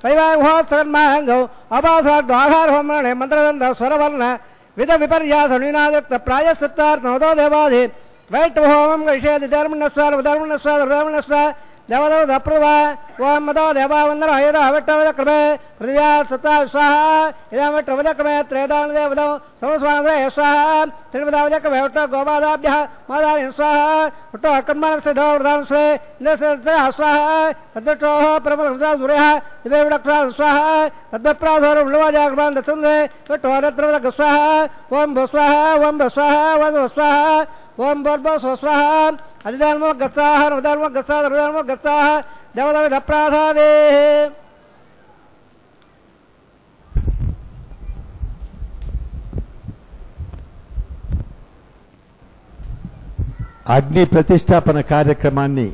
वैवाहिमहोत्सवन्माहङ्गौ अपासवाग्द्वाहारहोमणे मन्त्रदन्त स्वरवर्ण विध विपर्यासनिनादयुक्त प्रायश्चित्तार्थनोदो देवादि वैष्णवहोमं गृहीष्यति धर्मण्यस्व देवदप्रभा ओम मदो देवावन्दर हयद हविट्टवदक्रमे पृथिव्या सत्ता स्वाहा इदं विट्टवदक्रमे त्रेदान देवदौ समस्वान्द्रे स्वाहा त्रिपदावदक्रमे वट्ट गोपादाभ्यः मादानि स्वाहा वट्ट कर्मणस्य वृदांसे इन्द्रस्य स्वाहा तद्वट्टोः परमसुरः दिवे विडक्ष्वा स्वाहा तद्वप्राधोर विलवाजाग्रमान् दत्सन्दे वट्टो रत्रवदक स्वाहा ओम भू स्वाहा ओम भू स्वाहा ओम भू स्वाहा ओम भूर्भुवः स्वाहा अधिधर्मगस्ताः सर्वधर्मगस्ताः सर्वधर्मगस्ताः देवदप्राधावे అగ్ని ప్రతిష్టాపన కార్యక్రమాన్ని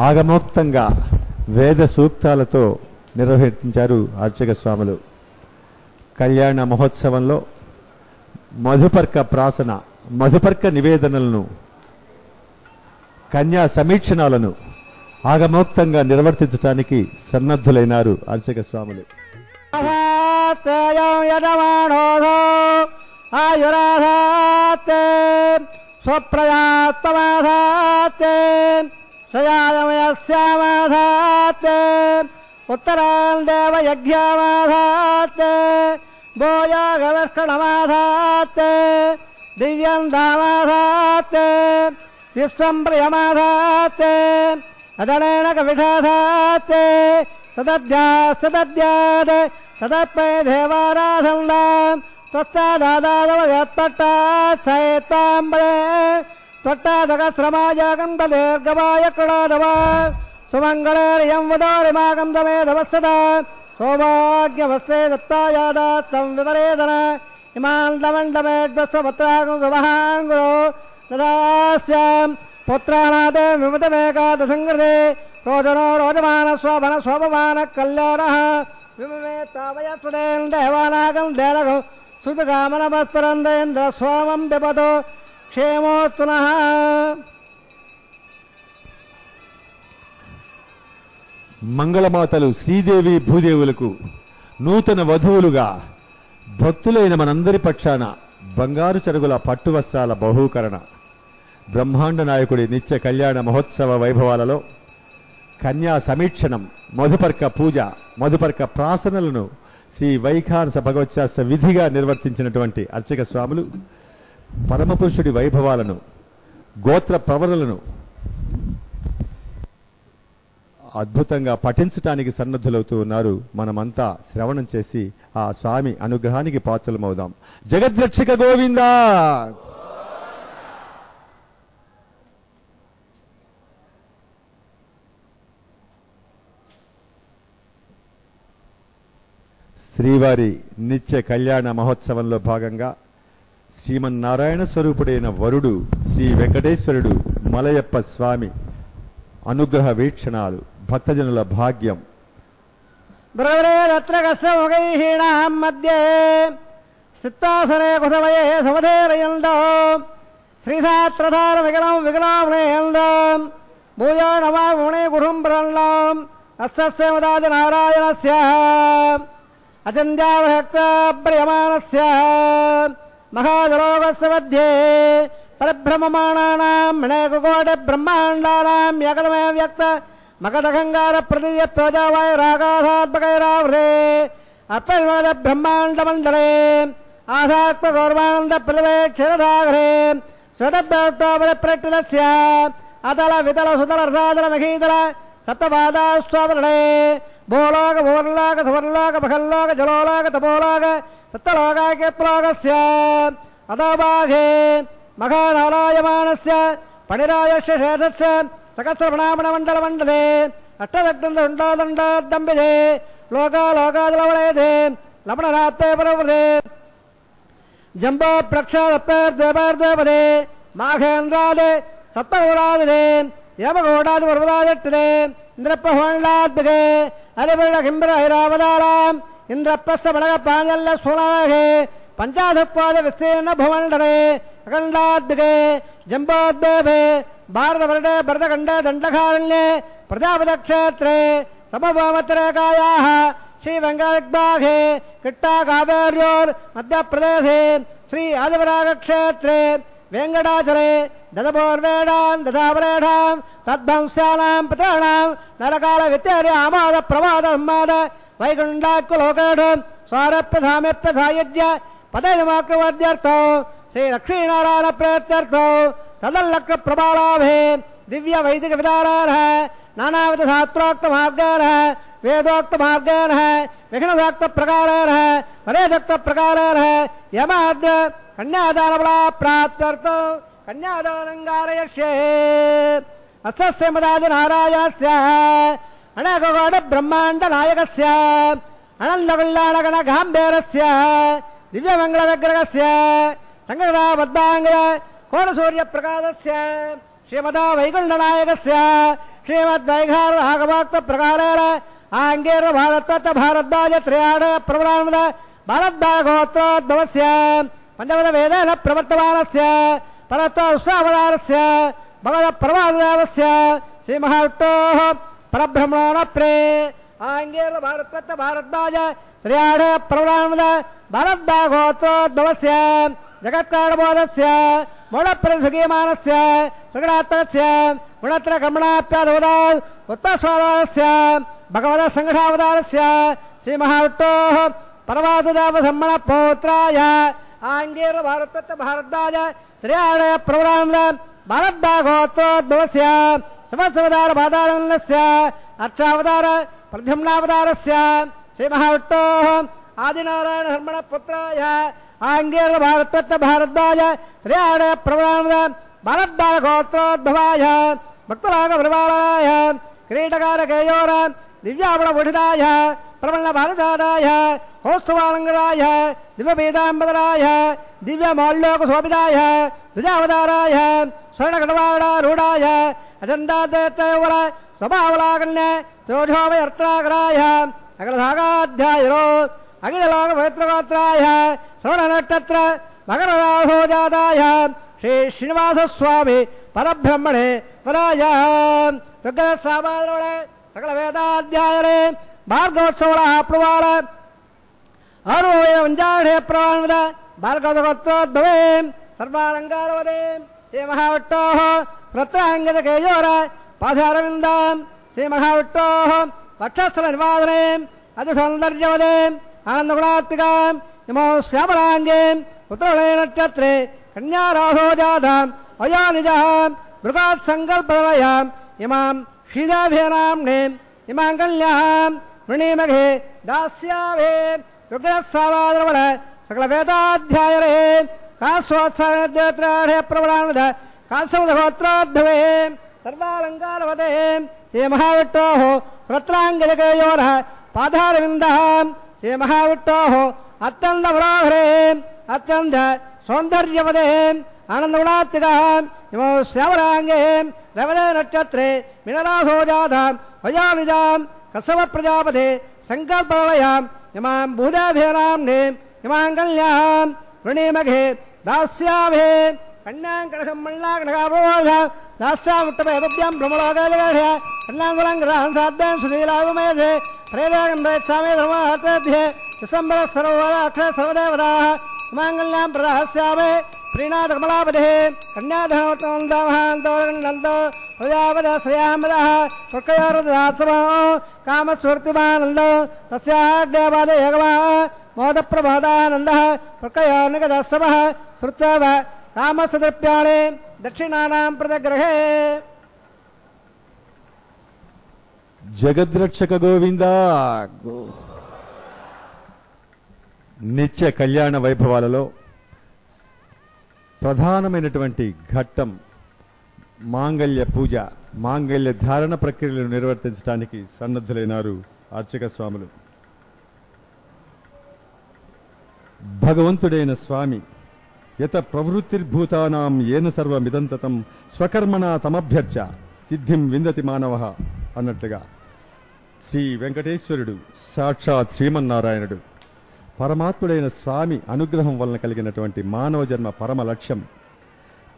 ఆగమోక్తంగా వేద సూక్తాలతో నిర్వహించారు అర్చక స్వాములు. కళ్యాణ మహోత్సవంలో మధుపర్క నివేదనలను కన్యా సమీక్షణాలను ఆగమోక్తంగా నిర్వర్తించడానికి సన్నద్ధులైనారు అర్చక స్వాములు. उत्तरान् देवयज्ञामाधात् भोयागवर्षणमाधात् दिव्यं धामाधात् विश्वं प्रियमाधात् अदनेन कविधाधात् तदद्यास्तदद्यात् तदप्पै देवाराधन्दां त्वत्तादादादवयत्तट्टात् सैत्ताम्बरे त्वट्टादकस्रमाजागं दीर्घवाय कृणादव सुमङ्गलेर्यं वदारिमागं दमेधवस्सदा सौभाग्यवस्ते दत्तायादात्तं विपरेदन इमान् दमण्डमेड्वस्वपत्रागं सुमहाङ्गुरो ददास्यां पुत्राणादे विमतमेकादशङ्कृते रोजनो रोजमानस्वभनस्वपमानः कल्याणः దేవానాగం దేనగం సుతకామనమస్పరందేంద్ర సోమం పిబతో క్షేమోస్తున. మంగళమాతలు శ్రీదేవి భూదేవులకు నూతన వధువులుగా భక్తులైన మనందరి పక్షాన బంగారు చెరుగుల పట్టు వస్త్రాల బహూకరణ, బ్రహ్మాండ నాయకుడి నిత్య కళ్యాణ మహోత్సవ వైభవాలలో కన్యా సమీక్షణం, మధుపర్క పూజ, మధుపర్క ప్రాసనలను శ్రీ వైఖానస భగవత్శాస్త్ర విధిగా నిర్వర్తించినటువంటి అర్చక స్వాములు పరమపురుషుడి వైభవాలను, గోత్ర ప్రవరలను అద్భుతంగా పఠించటానికి సన్నద్ధులవుతూ ఉన్నారు. మనమంతా శ్రవణం చేసి ఆ స్వామి అనుగ్రహానికి పాత్రలమవుదాం. జగద్రక్షక గోవిందా. శ్రీవారి నిత్య కళ్యాణ మహోత్సవంలో భాగంగా శ్రీమన్నారాయణ స్వరూపుడైన వరుడు శ్రీ వెంకటేశ్వరుడు మలయప్ప స్వామి అనుగ్రహ వీక్షణాలు భక్తజనుల భాగ్యం. బ్రవరేదత్రకస్యముఖైహీణాం మధ్యే స్థిత్తాసనే కుసమయే సమధేరయందో శ్రీసాత్రధార వికలం వికలామనేయందో భూయో నమామునే గురుం ప్రల్లాం అస్సస్య మదాది నారాయణస్య అచంద్యావహక్త ప్రియమానస్య మహాజలోకస్య మధ్యే పరిభ్రమమాణానాం అనేకకోటి బ్రహ్మాండానాం యకలమే వ్యక్త మకదగంగార ప్రదీయ తోజావాయ రాగాధాత్మకైరావృతే అప్పర్వాద బ్రహ్మాండ మండలే ఆధాత్మ గౌరవానంద ప్రదవే క్షరధాగరే స్వతబ్దోపరి ప్రకృతస్య అతల వితల సుతల రసాదల మహీదల సప్తపాదాస్వావరణే భూలోక భూర్లోక సువర్లోక మహల్లోక జలోలోక తపోలోక సప్తలోకాకేత్లోకస్య అదోభాగే మహానారాయమానస్య పణిరాయస్య శేషస్య సకస్రమణామణ మండల మండలే అష్టదగ్ధండోదండోదంబిదే లోకాలోకాదలవళేదే లవణరాత్తే పరవృతే జంబో ప్రక్షాదప్పేర్ద్వేపదే మాఘేంద్రాదే సత్పగోరాదే యమగోడాది పర్వదాజట్టుదే ఇంద్రప్పహోళాద్భిగే అరిబిడ కింబర ఐరావదారాం ఇంద్రప్పస్య బడగ ప్రాంజల్య సోలాహే పంచాధత్వాద విస్తీర్ణ భుమండలే అఖండాద్భిగే జంబోద్భే భారతవర్డే భరతఖండే దండకారణ్యే ప్రజాపతక్షేత్రే సమభౌమత్రేకాయాః శ్రీ వెంకటబాఘే కిట్టా కావేర్యోర్ మధ్యప్రదేశే శ్రీ ఆదివరాగక్షేత్రే వెంకటాచలే దదపూర్వేడాం దదావరేఢాం తద్భంస్యానాం పితॄణాం నరకాల విత్తేర్య ఆమాద ప్రమాద ఉన్మాద వైకుంఠాక్కులోకేఢం స్వారప్రధామ్యప్రధాయజ్య పదైమాక్రవర్ధ్యర్థం శ్రీ లక్ష్మీనారాయణ ప్రేత్యర్థం తదల్లక్ష్మ ప్రభాలాభే దివ్య వైదిక విధానాన నానావిధ శాస్త్రోక్త మార్గాన వేదోక్త మార్గాన విఘ్నోక్త ప్రకారేణ పరేదోక్త ప్రకారేణ యమాద్ర కన్యాదానబలా ప్రాప్త్యర్థం కన్యాదానంగారయష్యే అస్య మదాది నారాయణస్య అనేకకోటి బ్రహ్మాండ నాయకస్య అనంతకళ్యాణగణ గాంభీరస్య దివ్యమంగళ విగ్రహస్య సంగతాబద్ధాంగ కోణసూర్య ప్రకాశస్య శ్రీమదా వైకుంఠ నాయకస్య శ్రీమద్వైఖార రాఘవాక్త ప్రకారేణ ఆంగేర భారతత్వ భారద్వాజ త్రయాణ ప్రవరామద భారద్వాగోత్రోద్భవస్య పంచమద వేదేన ప్రవర్తమానస్య పరత్వ ఉత్సావతారస్య భగవద ప్రవాదదేవస్య శ్రీ మహావిష్ణోః పరబ్రహ్మణ ప్రే ఆంగేర భారతత్వ భారద్వాజ త్రయాణ ప్రవరామద భారద్వాగోత్రోద్భవస్య జగత్కారణబోధస్య మూఢప్రతిసగీమానస్య సగడాత్మకస్య గుణత్ర కర్మణాప్యాదవదా ఉత్తస్వాదాస్య భగవద సంఘావతారస్య శ్రీ మహావిష్ణోః పరమాదేవ బ్రహ్మణ పౌత్రాయ ఆంగేర భారతత్వ భారద్వాజ త్రయాణ ప్రవరామద భారద్వాగోత్రోద్భవస్య సమస్తవతార బాధారణస్య అర్చావతార ప్రద్యుమ్నావతారస్య శ్రీ మహావిష్ణోః ఆదినారాయణ బ్రహ్మణ పుత్రాయ ఆంగేర భారతత్వ భారద్వాజ త్రయాణ ప్రవరామద భారద్వాగోత్రోద్భవాయ భక్తులాగ పరివాళాయ క్రీడకారకేయోర దివ్యావళభూషితాయ ప్రబల భారతాదాయ కౌస్తువాలంగరాయ దివ్యపీతాంబరాయ దివ్యమౌల్లోక శోభితాయ దుజావతారాయ స్వర్ణకటవాడారూఢాయ అచందాదేవర స్వభావలాకన్య తోజోమయర్త్రాకరాయ సకలసాగాధ్యాయులో అఖిలలోక పవిత్రగోత్రాయ శ్రవణ నక్షత్ర మకరరాహో జాతాయ శ్రీ శ్రీనివాస స్వామి పరబ్రహ్మణే వరాయ సామాధుడే సకల వేదాధ్యాయనే భార్గవోత్సవ ప్రవాళ ఆరుంజాఢే ప్రవాణిద బాలకోత్రోద్భవే సర్వాలంకారవదే శ్రీ మహావిట్టో వృత్రాంగద కేయోర పాదారవింద శ్రీ మహావిట్టో వక్షస్థల నివాదనే అతి సౌందర్యవదే ఆనందగుణాత్మిక ఇమో శ్యామలాంగే ఉత్తరళే నక్షత్రే కన్యారాహో జాతాం అయోనిజ మృగాత్ సంకల్పదయ ఇమాం శ్రీదాభ్యనామ్నే ఇమాం కళ్యాం వృణీమఘే దాస్యాభే యుగసావాదరవళ సకల వేదాధ్యాయరే కాస్వాత్సే ప్రవణానద కాశవదగోత్రోద్భవే సర్వాలంకారవతే శ్రీ మహావిట్టో శ్రోత్రాంగజకేయోర పాదారవింద శ్రీ మహావిట్టో అత్యంత మనోహరే అత్యంత సౌందర్యవదే ఆనందగుణాత్మిక ఇమో శ్యామలాంగే రవదే నక్షత్రే మినరాసో జాతాం అయోనిజాం కసవ ప్రజాపతే సంకల్పవయాం ఇమాం భూదాభ్యనామ్నే ఇమాం కళ్యాం వృణీమఘే దాస్యాభే కన్యాం కనకం మల్లాకనకాభోజ దాస్యాముత్తమే విద్యాం బ్రహ్మలోకాలిగాఢ్య కన్యాంగులంగ్రహం సాధ్యాం సుశీలాగుమేధే ప్రేరేగంధేత్సామే ధర్మాహత్యే విశ్వంబర సర్వోదాక్ష సర్వదేవతాః ఇమాంగళ్యాం ప్రదాస్యామే ప్రీణాథ కమలాపదే కన్యాధనోత్తంతో ప్రజాపద శ్రేయామదః పుష్కయోరదాత్సమో కామస్ఫూర్తిమానందో తస్యాడ్యపాదే ఏకమః మోదప్రబోధానందః పుష్కయోర్నిగదస్సమః శ్రుత్వ కామసదృప్యాణే దక్షిణానాం ప్రదగ్రహే. జగద్రక్షక గోవింద. నిత్య కళ్యాణ వైభవాలలో ప్రధానమైనటువంటి ఘట్టం మాంగళ్య పూజ, మాంగళ్య ధారణ ప్రక్రియలను నిర్వర్తించడానికి సన్నద్ధులైనారు అర్చక స్వాములు. భగవంతుడైన స్వామి యత ప్రవృత్తిర్భూతానాం ఏన సర్వమిదంతతం స్వకర్మణా తమభ్యర్చ సిద్ధిం విందతి మానవః అన్నట్లుగా శ్రీ వెంకటేశ్వరుడు సాక్షాత్ శ్రీమన్నారాయణుడు పరమాత్ముడైన స్వామి అనుగ్రహం వలన కలిగినటువంటి మానవ జన్మ పరమ లక్ష్యం.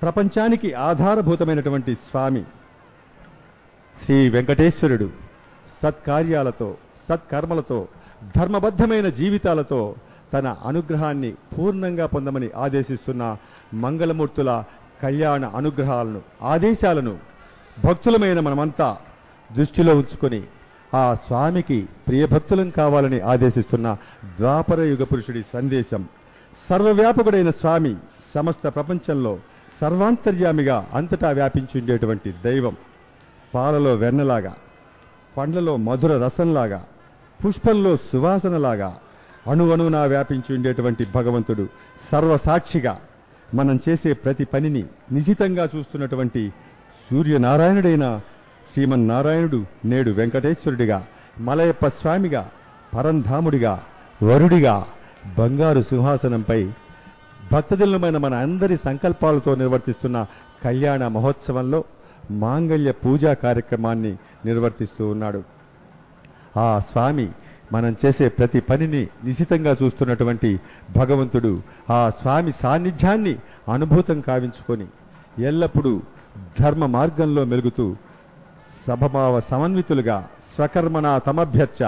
ప్రపంచానికి ఆధారభూతమైనటువంటి స్వామి శ్రీ వెంకటేశ్వరుడు సత్కార్యాలతో, సత్కర్మలతో, ధర్మబద్ధమైన జీవితాలతో తన అనుగ్రహాన్ని పూర్ణంగా పొందమని ఆదేశిస్తున్న మంగళమూర్తుల కళ్యాణ అనుగ్రహాలను, ఆదేశాలను భక్తులమైన మనమంతా దృష్టిలో ఉంచుకొని ఆ స్వామికి ప్రియభక్తులం కావాలని ఆదేశిస్తున్న ద్వాపర యుగ పురుషుడి సందేశం. సర్వవ్యాపకుడైన స్వామి సమస్త ప్రపంచంలో సర్వాంతర్యామిగా అంతటా వ్యాపించి ఉండేటువంటి దైవం. పాలలో వెన్నలాగా, పండ్లలో మధుర రసంలాగా, పుష్పంలో సువాసనలాగా అణువణువునా వ్యాపించి ఉండేటువంటి భగవంతుడు సర్వసాక్షిగా మనం చేసే ప్రతి పనిని నిశితంగా చూస్తున్నటువంటి సూర్యనారాయణుడైన శ్రీమన్నారాయణుడు నేడు వెంకటేశ్వరుడిగా, మలయప్ప స్వామిగా, పరంధాముడిగా, వరుడిగా బంగారు సింహాసనంపై భక్తజనులమైన మన అందరి సంకల్పాలతో నిర్వర్తిస్తున్న కళ్యాణ మహోత్సవంలో మాంగళ్య పూజా కార్యక్రమాన్ని నిర్వర్తిస్తూ ఉన్నాడు. ఆ స్వామి మనం చేసే ప్రతి పనిని నిశితంగా చూస్తున్నటువంటి భగవంతుడు ఆ స్వామి సాన్నిధ్యాన్ని అనుభూతం కావించుకొని ఎల్లప్పుడూ ధర్మ మార్గంలో మెలుగుతూ సభమావ సమన్వితులుగా స్వకర్మణా తమభ్యర్చ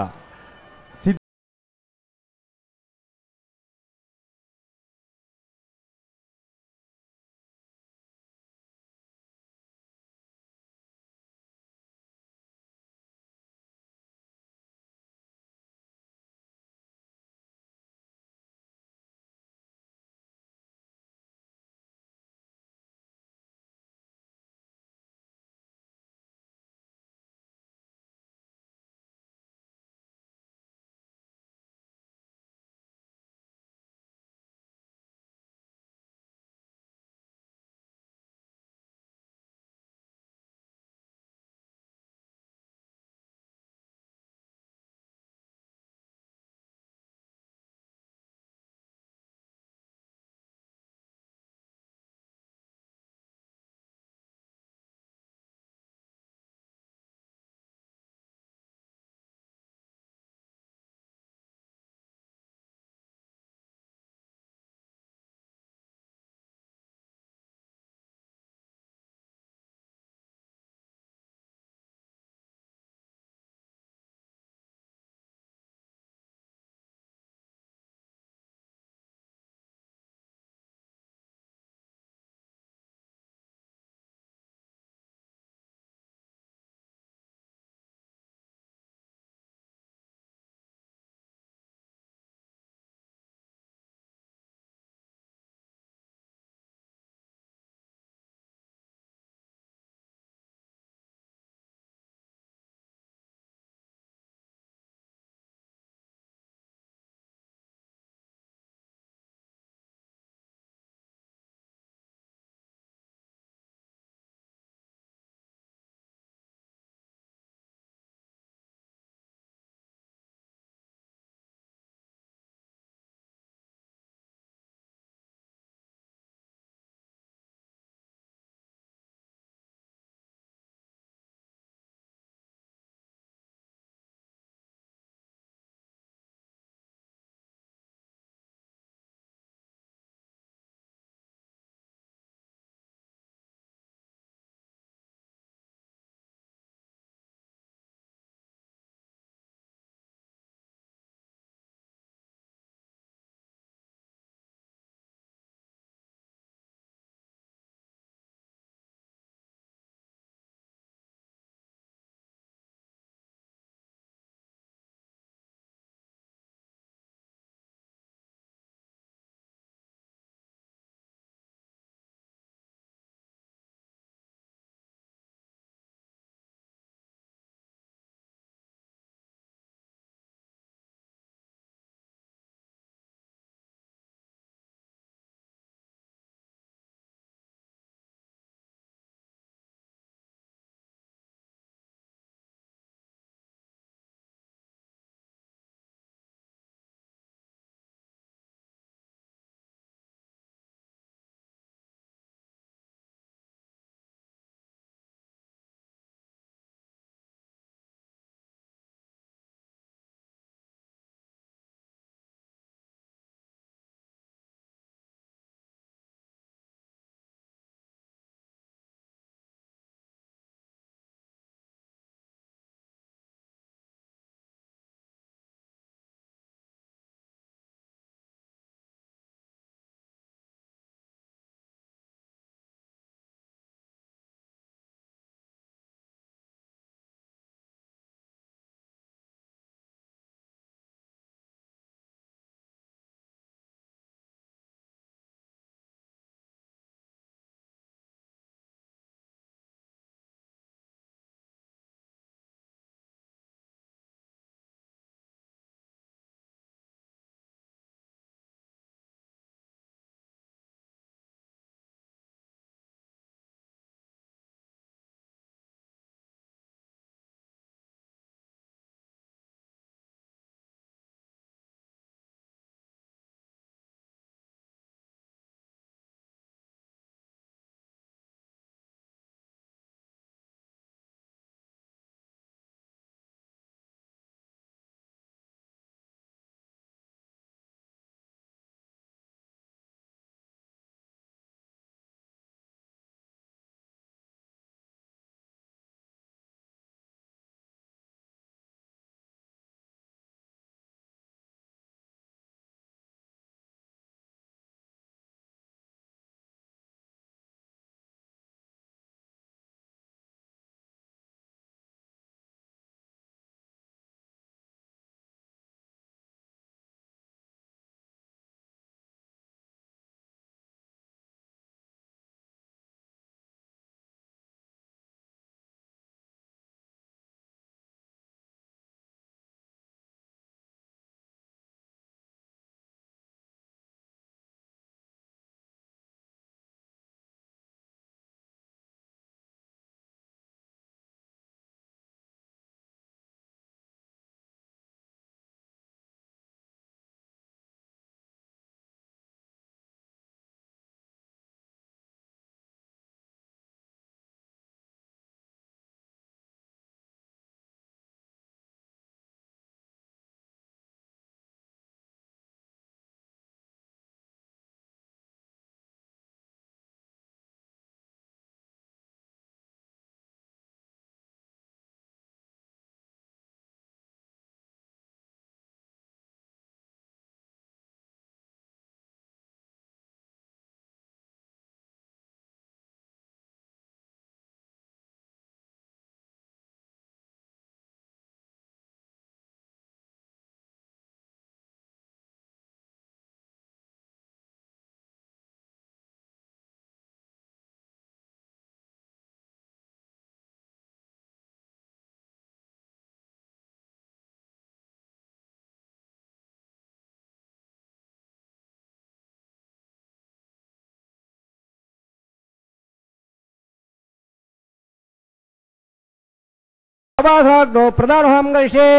अपासनाग्नो प्रदानोहं करिष्ये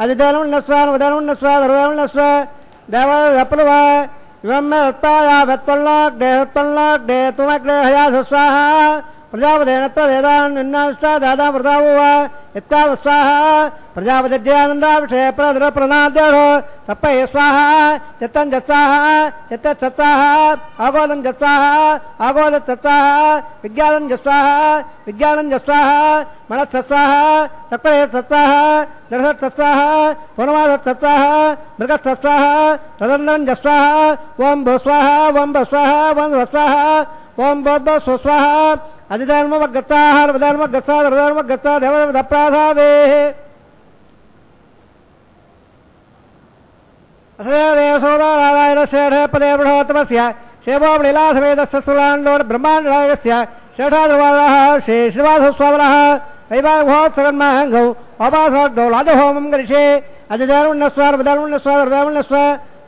अधिदानमुन्नस्वा देवदप्लवा इमं मे रत्ताया वत्पल्लाग्ने त्वमग्ने हयास स्वाहा प्रजापतेन त्वदेदान्निन्नाष्टा दादा प्रदावो वा यत्ताव स्वाहा प्रजापतिज्ञानन्दाभिषे प्रनाद्यो तप्पये स्वाहा चित्तं जत्स्वाहा चित्तत्सत्स्वाहा आगोदं जत्स्वाहा आगोदत्सत्स्वाहा विज्ञानं जस्वाहा मनत्सत्स्वाहा तत्परेत्सत्स्वाहा दर्शत्सत्स्वाहा पूर्णमादत्सत्स्वाहा मृगत्सत्स्वाहा तदन्दनं जस्वाहा ओं भस्वाहा ओं भस्वाहा ओं भस्वाहा ओं भस्वाहा अधिधर्मगत्ता देवदप्राधावे देवसोदारायणस्य पदे बृहत्तमस्य शेवोपलीलासमेतस्य सुराण्डोड ब्रह्माण्डनायकस्य शेषाद्रवादः श्री श्रीवासस्वामिनः वैवाहमहोत्सवन्माहङ्गौ अपासनाग्नौ लाजहोमं करिष्ये अधिधर्मण्यस्वा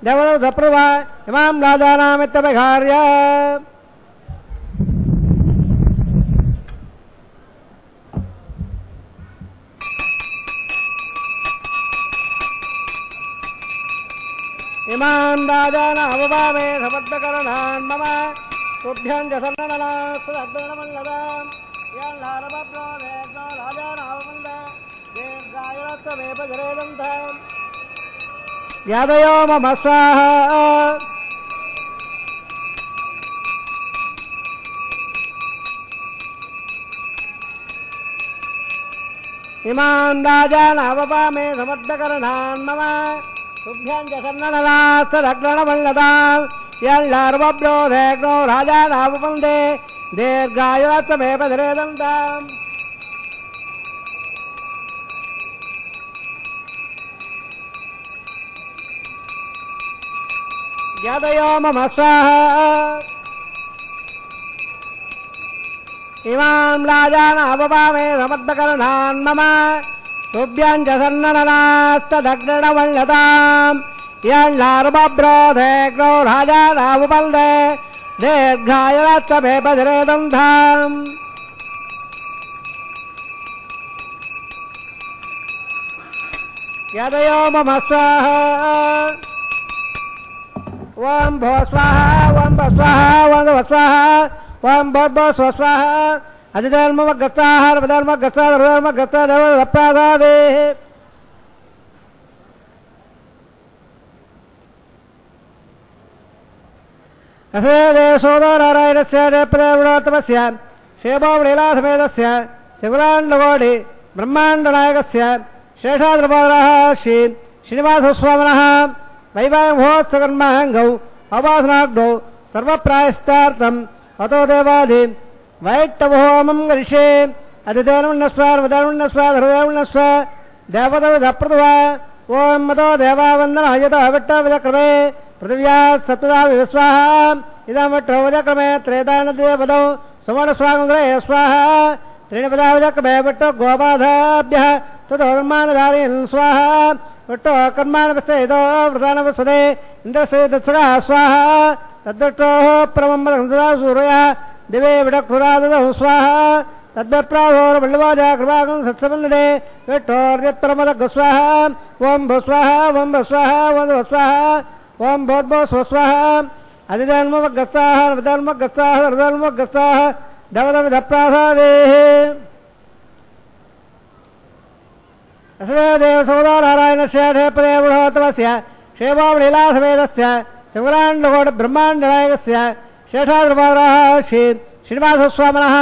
देवदप्रभा इमां राजानामित्यपघार्य इमां राजानावभावे समर्थकरणान् मम तुभ्यं च सन्नननास्तदग्नमङ्गलां यल्लारभद्रो वेदो राजानावमन्द दीर्घायुरत्वमेव जरेदन्तं यादयो मम स्वाहा इमां राजानावभावे समर्थकरणान् मम तुभ्यं च सन्नननास्तदग्नमङ्गलां यल्लारभद्रो राजानावमन्दे दीर्घायुरत्वमेव जरेदन्तं यादयो मम स्वाहा इमां राजानावभावे समर्थकरणान् मम तुभ्यं च सन्नननास्तदग्नमङ्गलां यल्लारभद्रो राजानावमन्दे दीर्घायुरत्वमेव जरेदन्तं यादयो मम स्वाहा ओं भो स्वाहा ओं भस्वाहा ओं भस्वाहा ओं भस्वाहा अधिधर्मगत्ता देवदप्राधावे देवसोदारायणस्य पदेवतमस्य शेषोपलीलासमेतस्य शिवराण्डगोडि ब्रह्माण्डनायकस्य शेषाद्रपादः श्री श्रीनिवासस्वामिनः वैवाहमहोत्सवन्माहङ्गौ अपासनाग्नौ सर्वप्रायश्चार्थम् अतो देवादि वैष्णवहोमं करिष्ये अधिधर्मण्यस्वा देवदप्रभा ओं मतो देवावन्दनः यतो विट्टविदक्रमे पृथिव्या सत्वदा विस्वाहा इदं विट्टविदक्रमे त्रेतानदेवदौ सुवर्णस्वाङ्गुरे स्वाहा त्रीणि पदाविदक्रमे विट्टो गोपाधाभ्यः ततोर्मानधारयन् स्वाहा विट्टो कर्माणपश्चेदो वृतानपस्वदे इन्द्रस्य दत्सगा स्वाहा तद्दुष्टोः प्रमम्मदंसदा सूर्यः दिवे विडक्षुराददौ स्वाहा तद्व्यप्राधोर्वल्लवाजा कृपाकं सत्सबन्धने विट्टोर्यत्परमदग् स्वाहा ओं भस्वाहा ओं भस्वाहा ओं भस्वाहा ओं भोद्भस्वाहा अधिधर्मगस्ताः दवदविधप्राधावेः देवसोदारायणस्य पदे बृहत्तमस्य शेषोपलीलासमेतस्य शिवराण्डगोड ब्रह्माण्डनायकस्य शेषाद्रपादः श्री श्रीनिवासस्वामिनः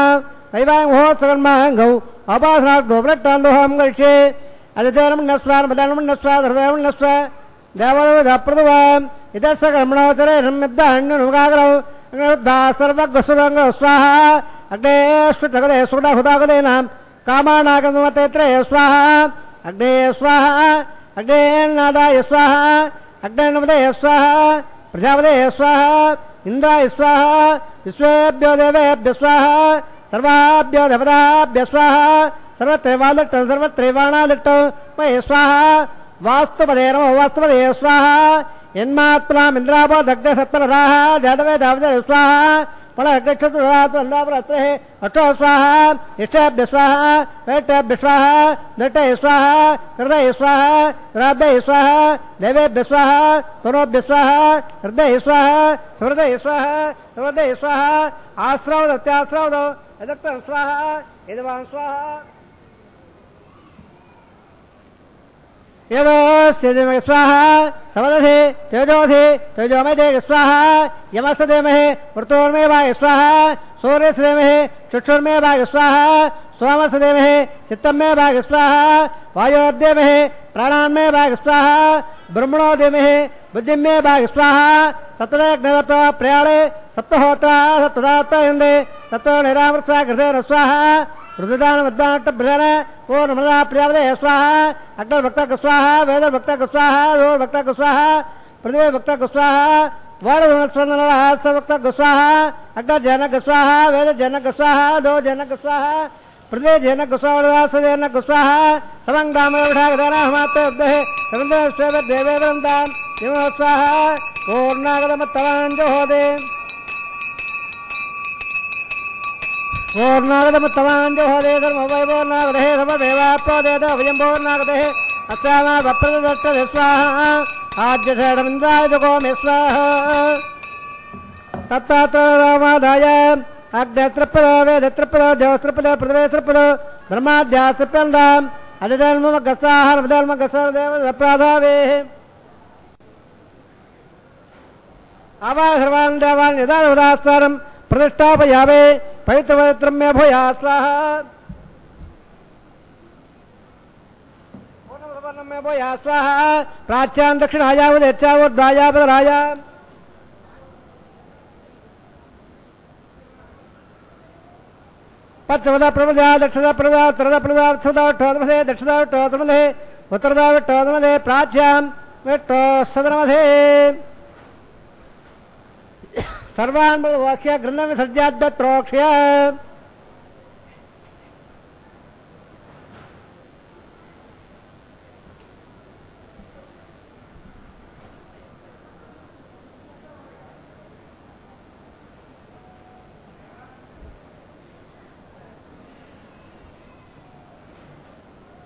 वैवाहमहोत्सवन्माहङ्गौ अपासनाग्नौ वृट्टान्दोहं करिष्ये अधिधर्मण्यस्वा देवदप्रभा इतस्य कर्मणोत्तरे संविद्धान्यनुगाग्रौ सर्वगस्वदङ्ग स्वाहा अग्नेष्वगदे सुडहुदागदेनां कामानागमतेत्रे स्वाहा अग्ने स्वाहा अग्नेन्नादाय स्वाहा अग्नेन्नमदे स्वाहा प्रजापते स्वाहा इंद्राय स्वाहा विश्वेभ्यो देवेभ्यो स्वाहा सर्वाभ्यो देवताभ्यो स्वाहा सर्वत्रैवाणादिष्टो मये स्वाहा वास्तुपदे नमो वास्तुपदे स्वाहा यन्मात्मनामिन्द्रापो दग्धसत्परराः जातवे दावते स्वाहा पणगच्छतुरात्मन्दाप्रस्ते अष्टो स्वाहा इष्टाभ्य स्वाहा वेट्टाभ्य स्वाहा नटय स्वाहा हृदय स्वाहा राधय स्वाहा देवेभ्य स्वाहा तनोभ्य स्वाहा हृदय स्वाहा हृदय स्वाहा हृदय स्वाहा आश्रवद त्याश्रवद यदक्त स्वाहा यदवान स्वाहा यदोस्यदेमहे स्वाहा समदधे तेजोधे तेजोमधे स्वाहा यमसदेमहे मृतोर्मेवाय स्वाहा सूर्यसदेमहे चक्षुर्मेवाय स्वाहा सोमसदेमहे चित्तमेवाय स्वाहा वायोर्देमहे प्राणान्मेवाय स्वाहा ब्रह्मणोदेमहे बुद्धिमेवाय स्वाहा सप्तदग्नदत्त प्रयाणे सप्तहोत्रा सप्तदात्त हिंदे सप्तो निरामृत्सा कृतेन स्वाहा रुद्रदान मद्दानट्टभ्रदान पूर्णमदा प्रियावदय स्वाहा अग्निर्भक्तक स्वाहा वेदभक्तक स्वाहा दोर्भक्तक स्वाहा पृथ्वीभक्तक स्वाहा वाणधुनस्वन्दनवहस्तभक्तक स्वाहा अग्निजनक स्वाहा वेदजनक स्वाहा दोजनक स्वाहा पृथ्वीजनक स्वाहा स्वाहा समङ्गामविठागदानहमात्तुद्धे रविन्द्रस्वेदेवेवृन्दान् दिवो स्वाहा पूर्णागतमत्तवाञ्जहोदे पूर्णागतमत्तवाञ्जहोदे धर्मवैपूर्णागते समदेवाप्रोदेत अभयम्पूर्णागते अस्यामा वप्रदत्तदे स्वाहा आज्यषेणमिन्द्राय जगोमे स्वाहा तत्तात्रमादाय अग्नेत्रपद वेदत्रपद देवत्रपद पृथ्वीत्रपद ब्रह्माद्यात्रपदाम् अधिधर्मगस्साः नवधर्मगस्सदेवप्राधावेः आवा सर्वान् देवान् यदा उदास्तारं प्रतिष्ठापयामे पवित्रपवित्रं मे भूया स्वाहा पूर्णवर्णं मे भूया स्वाहा प्राच्यां दक्षिणाया उदेच्छा ऊर्ध्वाया पदराया पश्चिमदा प्रमदा दक्षिणदा प्रमदा उत्तरदा प्रमदा उत्तरदा विट्ठोदमध्ये दक्षिणदा विट्ठोदमध्ये उत्तरदा विट्ठोदमध्ये प्राच्यां विट्ठोसदमध्ये सर्वान् वाक्य गृह्णं विसर्ज्याद्यत्रोक्ष्य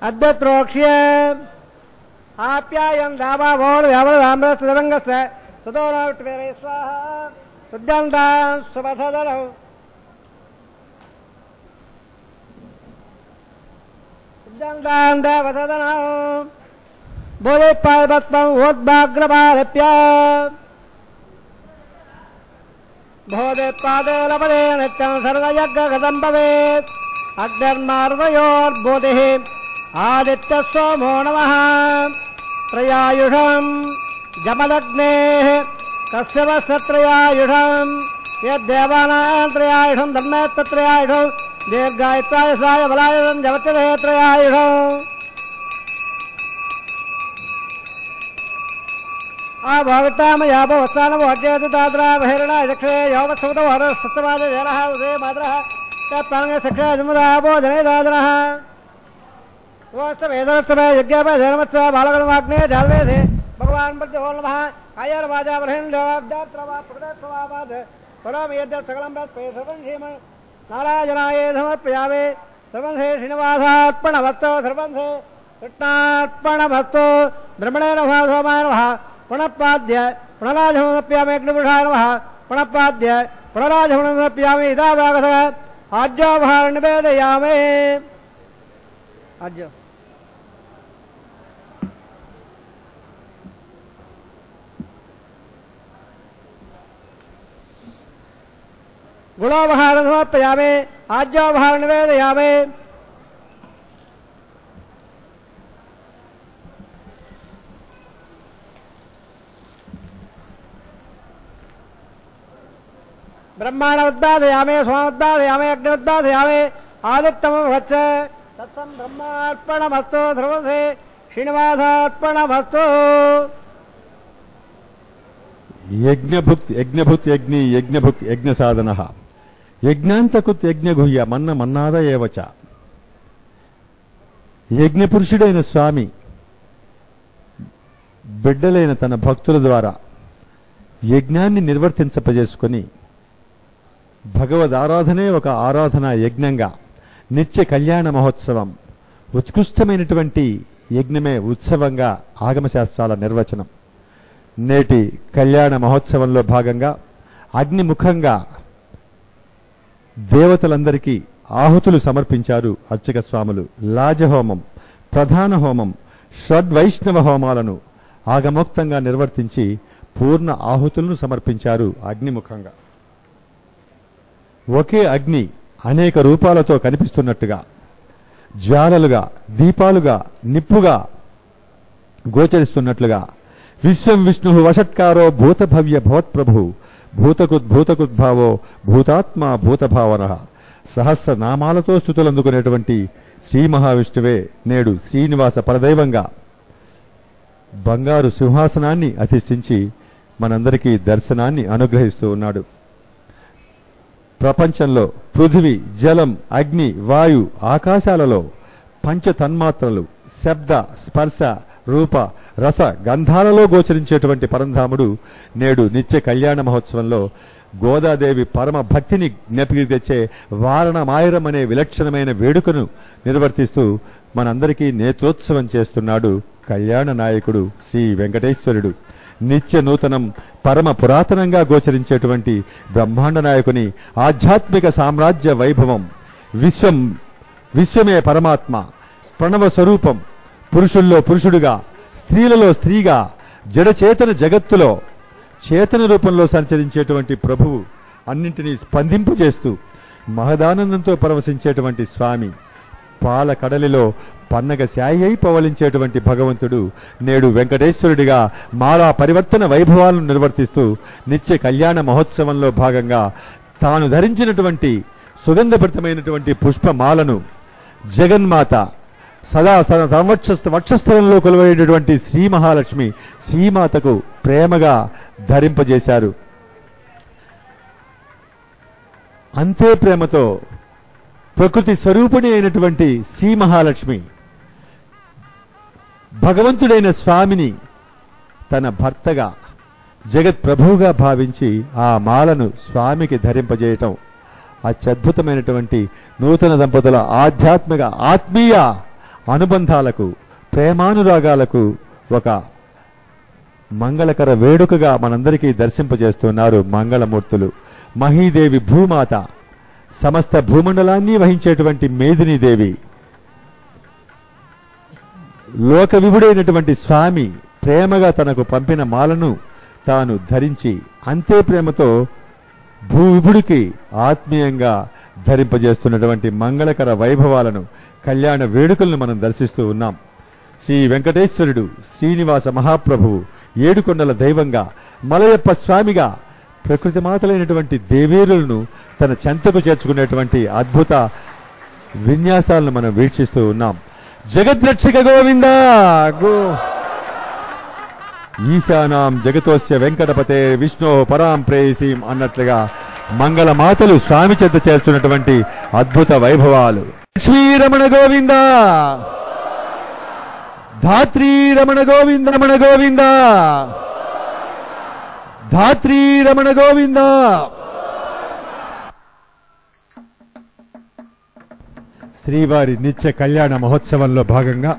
अद्यत्रोक्ष्य आप्यायं दावा वोड यावदाम्रस्तदरङ्गस्य सुदोनविट्वेरे स्वाहा सुद्यन्तां सुवसदनौ सुद्यन्तां देवसदनौ बोधिपादपद्मम् उद्भाग्रपालिप्य बोधिपादे लपदे नित्यं सर्वयज्ञगतं भवेत् अग्निर्मार्दयोर्बोधिः आदित्य सोमो नमः त्रयायुषं जमदग्नेः कश्यपस्तत्रयायुषं यद्देवानां त्रयायुषं धर्मेत्तत्रयायुषं दीर्घायुत्वायसाय बलायुधं जवत्यते त्रयायुषम् आभाविट्टामयाभवस्थानमोहज्येतु दाद्रा बहिर्णाय दक्षिणे योगसुतवहरः सप्तमादे जरः उदये मातरः तत्पालने सख्या जमुदा बोधने दादरः वेदनत्समय यज्ञापय धर्मत्स बालगणवाग्ने जालवेधे भगवान् प्रत्यो नमः आयर वाजा ब्रह्म देवाब्दात्रवा प्रकृतत्वावाद परम यद्य सकलं वत्पे सर्वं श्रीम नारायणाय समर्पयामि सर्वं श्री श्रीनिवासार्पणमस्तु सर्वं श्री कृष्णार्पणमस्तु ब्रह्मणे नमः सोमाय नमः पुनःपाद्य पुनराजमनप्यामि अग्निपुरुषाय नमः पुनःपाद्य पुनराजमनप्यामि इदावागतः आज्योपहारं निवेदयामि आज्य गुणोपहारं समर्पयामि आज्योपहारं निवेदयामि ब्रह्माणमुद्बाधयामि सोममुद्बाधयामि अग्निमुद्बाधयामि आदित्यमवच्च तत्सं ब्रह्मार्पणमस्तु ध्रुवसे श्रीनिवासार्पणमस्तु యజ్ఞభుక్ యజ్ఞి యజ్ఞభుక్ యజ్ఞ సాధన యజ్ఞాంతకుత్ యజ్ఞగుహ్య మన్న మన్నాద ఏవచ. యజ్ఞపురుషుడైన స్వామి బిడ్డలైన తన భక్తుల ద్వారా యజ్ఞాన్ని నిర్వర్తించపజేసుకొని భగవద్ ఆరాధనే ఒక ఆరాధనా యజ్ఞంగా, నిత్య కళ్యాణ మహోత్సవం ఉత్కృష్టమైనటువంటి యజ్ఞమే ఉత్సవంగా ఆగమశాస్త్రాల నిర్వచనం. నేటి కళ్యాణ మహోత్సవంలో భాగంగా అగ్నిముఖంగా దేవతలందరికీ ఆహుతులు సమర్పించారు అర్చక స్వాములు. లాజహోమం, ప్రధాన హోమం, షడ్వైష్ణవ హోమాలను ఆగమోక్తంగా నిర్వర్తించి పూర్ణ ఆహుతులను సమర్పించారు అగ్నిముఖంగా. ఒకే అగ్ని అనేక రూపాలతో కనిపిస్తున్నట్టుగా, జ్వాలలుగా, దీపాలుగా, నిప్పుగా గోచరిస్తున్నట్లుగా విశ్వం విష్ణు వషట్కారో భూతభవ్య భవత్ప్రభు భూతకుద్భావో భూతాత్మ భూతభావన సహస్రనామాలతో స్తుతులందుకునేటువంటి శ్రీ మహావిష్ణువే నేడు శ్రీనివాస పరదైవంగా బంగారు సింహాసనాన్ని అధిష్ఠించి మనందరికీ దర్శనాన్ని అనుగ్రహిస్తూ ఉన్నాడు. ప్రపంచంలో పృథివీ, జలం, అగ్ని, వాయు, ఆకాశాలలో పంచ తన్మాత్రలు శబ్ద, స్పర్శ, రూప, రస, గంధాలలో గోచరించేటువంటి పరంధాముడు నేడు నిత్య కళ్యాణ మహోత్సవంలో గోదాదేవి పరమ భక్తిని జ్ఞాపికి తెచ్చే వారణమాయరం అనే విలక్షణమైన వేడుకను నిర్వర్తిస్తూ మనందరికీ నేత్రోత్సవం చేస్తున్నాడు కళ్యాణ నాయకుడు శ్రీ వెంకటేశ్వరుడు. నిత్య నూతనం, పరమ పురాతనంగా గోచరించేటువంటి బ్రహ్మాండ నాయకుని ఆధ్యాత్మిక సామ్రాజ్య వైభవం, విశ్వమే పరమాత్మ, ప్రణవ స్వరూపం, పురుషుల్లో పురుషుడుగా, స్త్రీలలో స్త్రీగా, జడచేతన జగత్తులో చేతన రూపంలో సంచరించేటువంటి ప్రభువు అన్నింటినీ స్పందింపజేస్తూ మహదానందంతో పరవశించేటువంటి స్వామి, పాల కడలిలో పన్నగ శాయి అయి పవలించేటువంటి భగవంతుడు నేడు వెంకటేశ్వరుడిగా మాలా పరివర్తన వైభవాలను నిర్వర్తిస్తూ నిత్య కళ్యాణ మహోత్సవంలో భాగంగా తాను ధరించినటువంటి సుగంధభరితమైనటువంటి పుష్పమాలను జగన్మాత సదా వక్షస్థలంలో కొలువైనటువంటి శ్రీ మహాలక్ష్మి శ్రీమాతకు ప్రేమగా ధరింపజేశారు. అంతే ప్రేమతో ప్రకృతి స్వరూపిణి అయినటువంటి శ్రీ మహాలక్ష్మి భగవంతుడైన స్వామిని తన భర్తగా జగత్ ప్రభువుగా భావించి ఆ మాలను స్వామికి ధరింపజేయటం అత్యద్భుతమైనటువంటి నూతన దంపతుల ఆధ్యాత్మిక ఆత్మీయ అనుబంధాలకు, ప్రేమానురాగాలకు ఒక మంగళకర వేడుకగా మనందరికీ దర్శింపజేస్తున్నారు మంగళమూర్తులు. మహీదేవి భూమాత, సమస్త భూమండలాన్ని వహించేటువంటి మేదినీదేవి, లోక విభుడైనటువంటి స్వామి ప్రేమగా తనకు పంపిన మాలను తాను ధరించి అంతే ప్రేమతో భూవిభుడికి ఆత్మీయంగా ధరింపజేస్తున్నటువంటి మంగళకర వైభవాలను, కళ్యాణ వేడుకలను మనం దర్శిస్తూ ఉన్నాం. శ్రీ వెంకటేశ్వరుడు శ్రీనివాస మహాప్రభువు ఏడుకొండల దైవంగా, మలయప్ప స్వామిగా ప్రకృతి మాతలైనటువంటి దేవేరులను తన చెంతకు చేర్చుకునేటువంటి అద్భుత విన్యాసాలను మనం వీక్షిస్తూ ఉన్నాం. జగద్రక్షక గోవింద ఈశానాం జగతోస్య వెంకటపతే విష్ణో పరాం ప్రేయసీం అన్నట్లుగా మంగళమాతలు స్వామి చెంత చేర్చున్నటువంటి అద్భుత వైభవాలు. లక్ష్మీరమణ గోవింద, ధాత్రీరమణ గోవింద, రమణ గోవింద, ధాత్రీరమణ గోవింద. శ్రీవారి నిత్య కళ్యాణ మహోత్సవంలో భాగంగా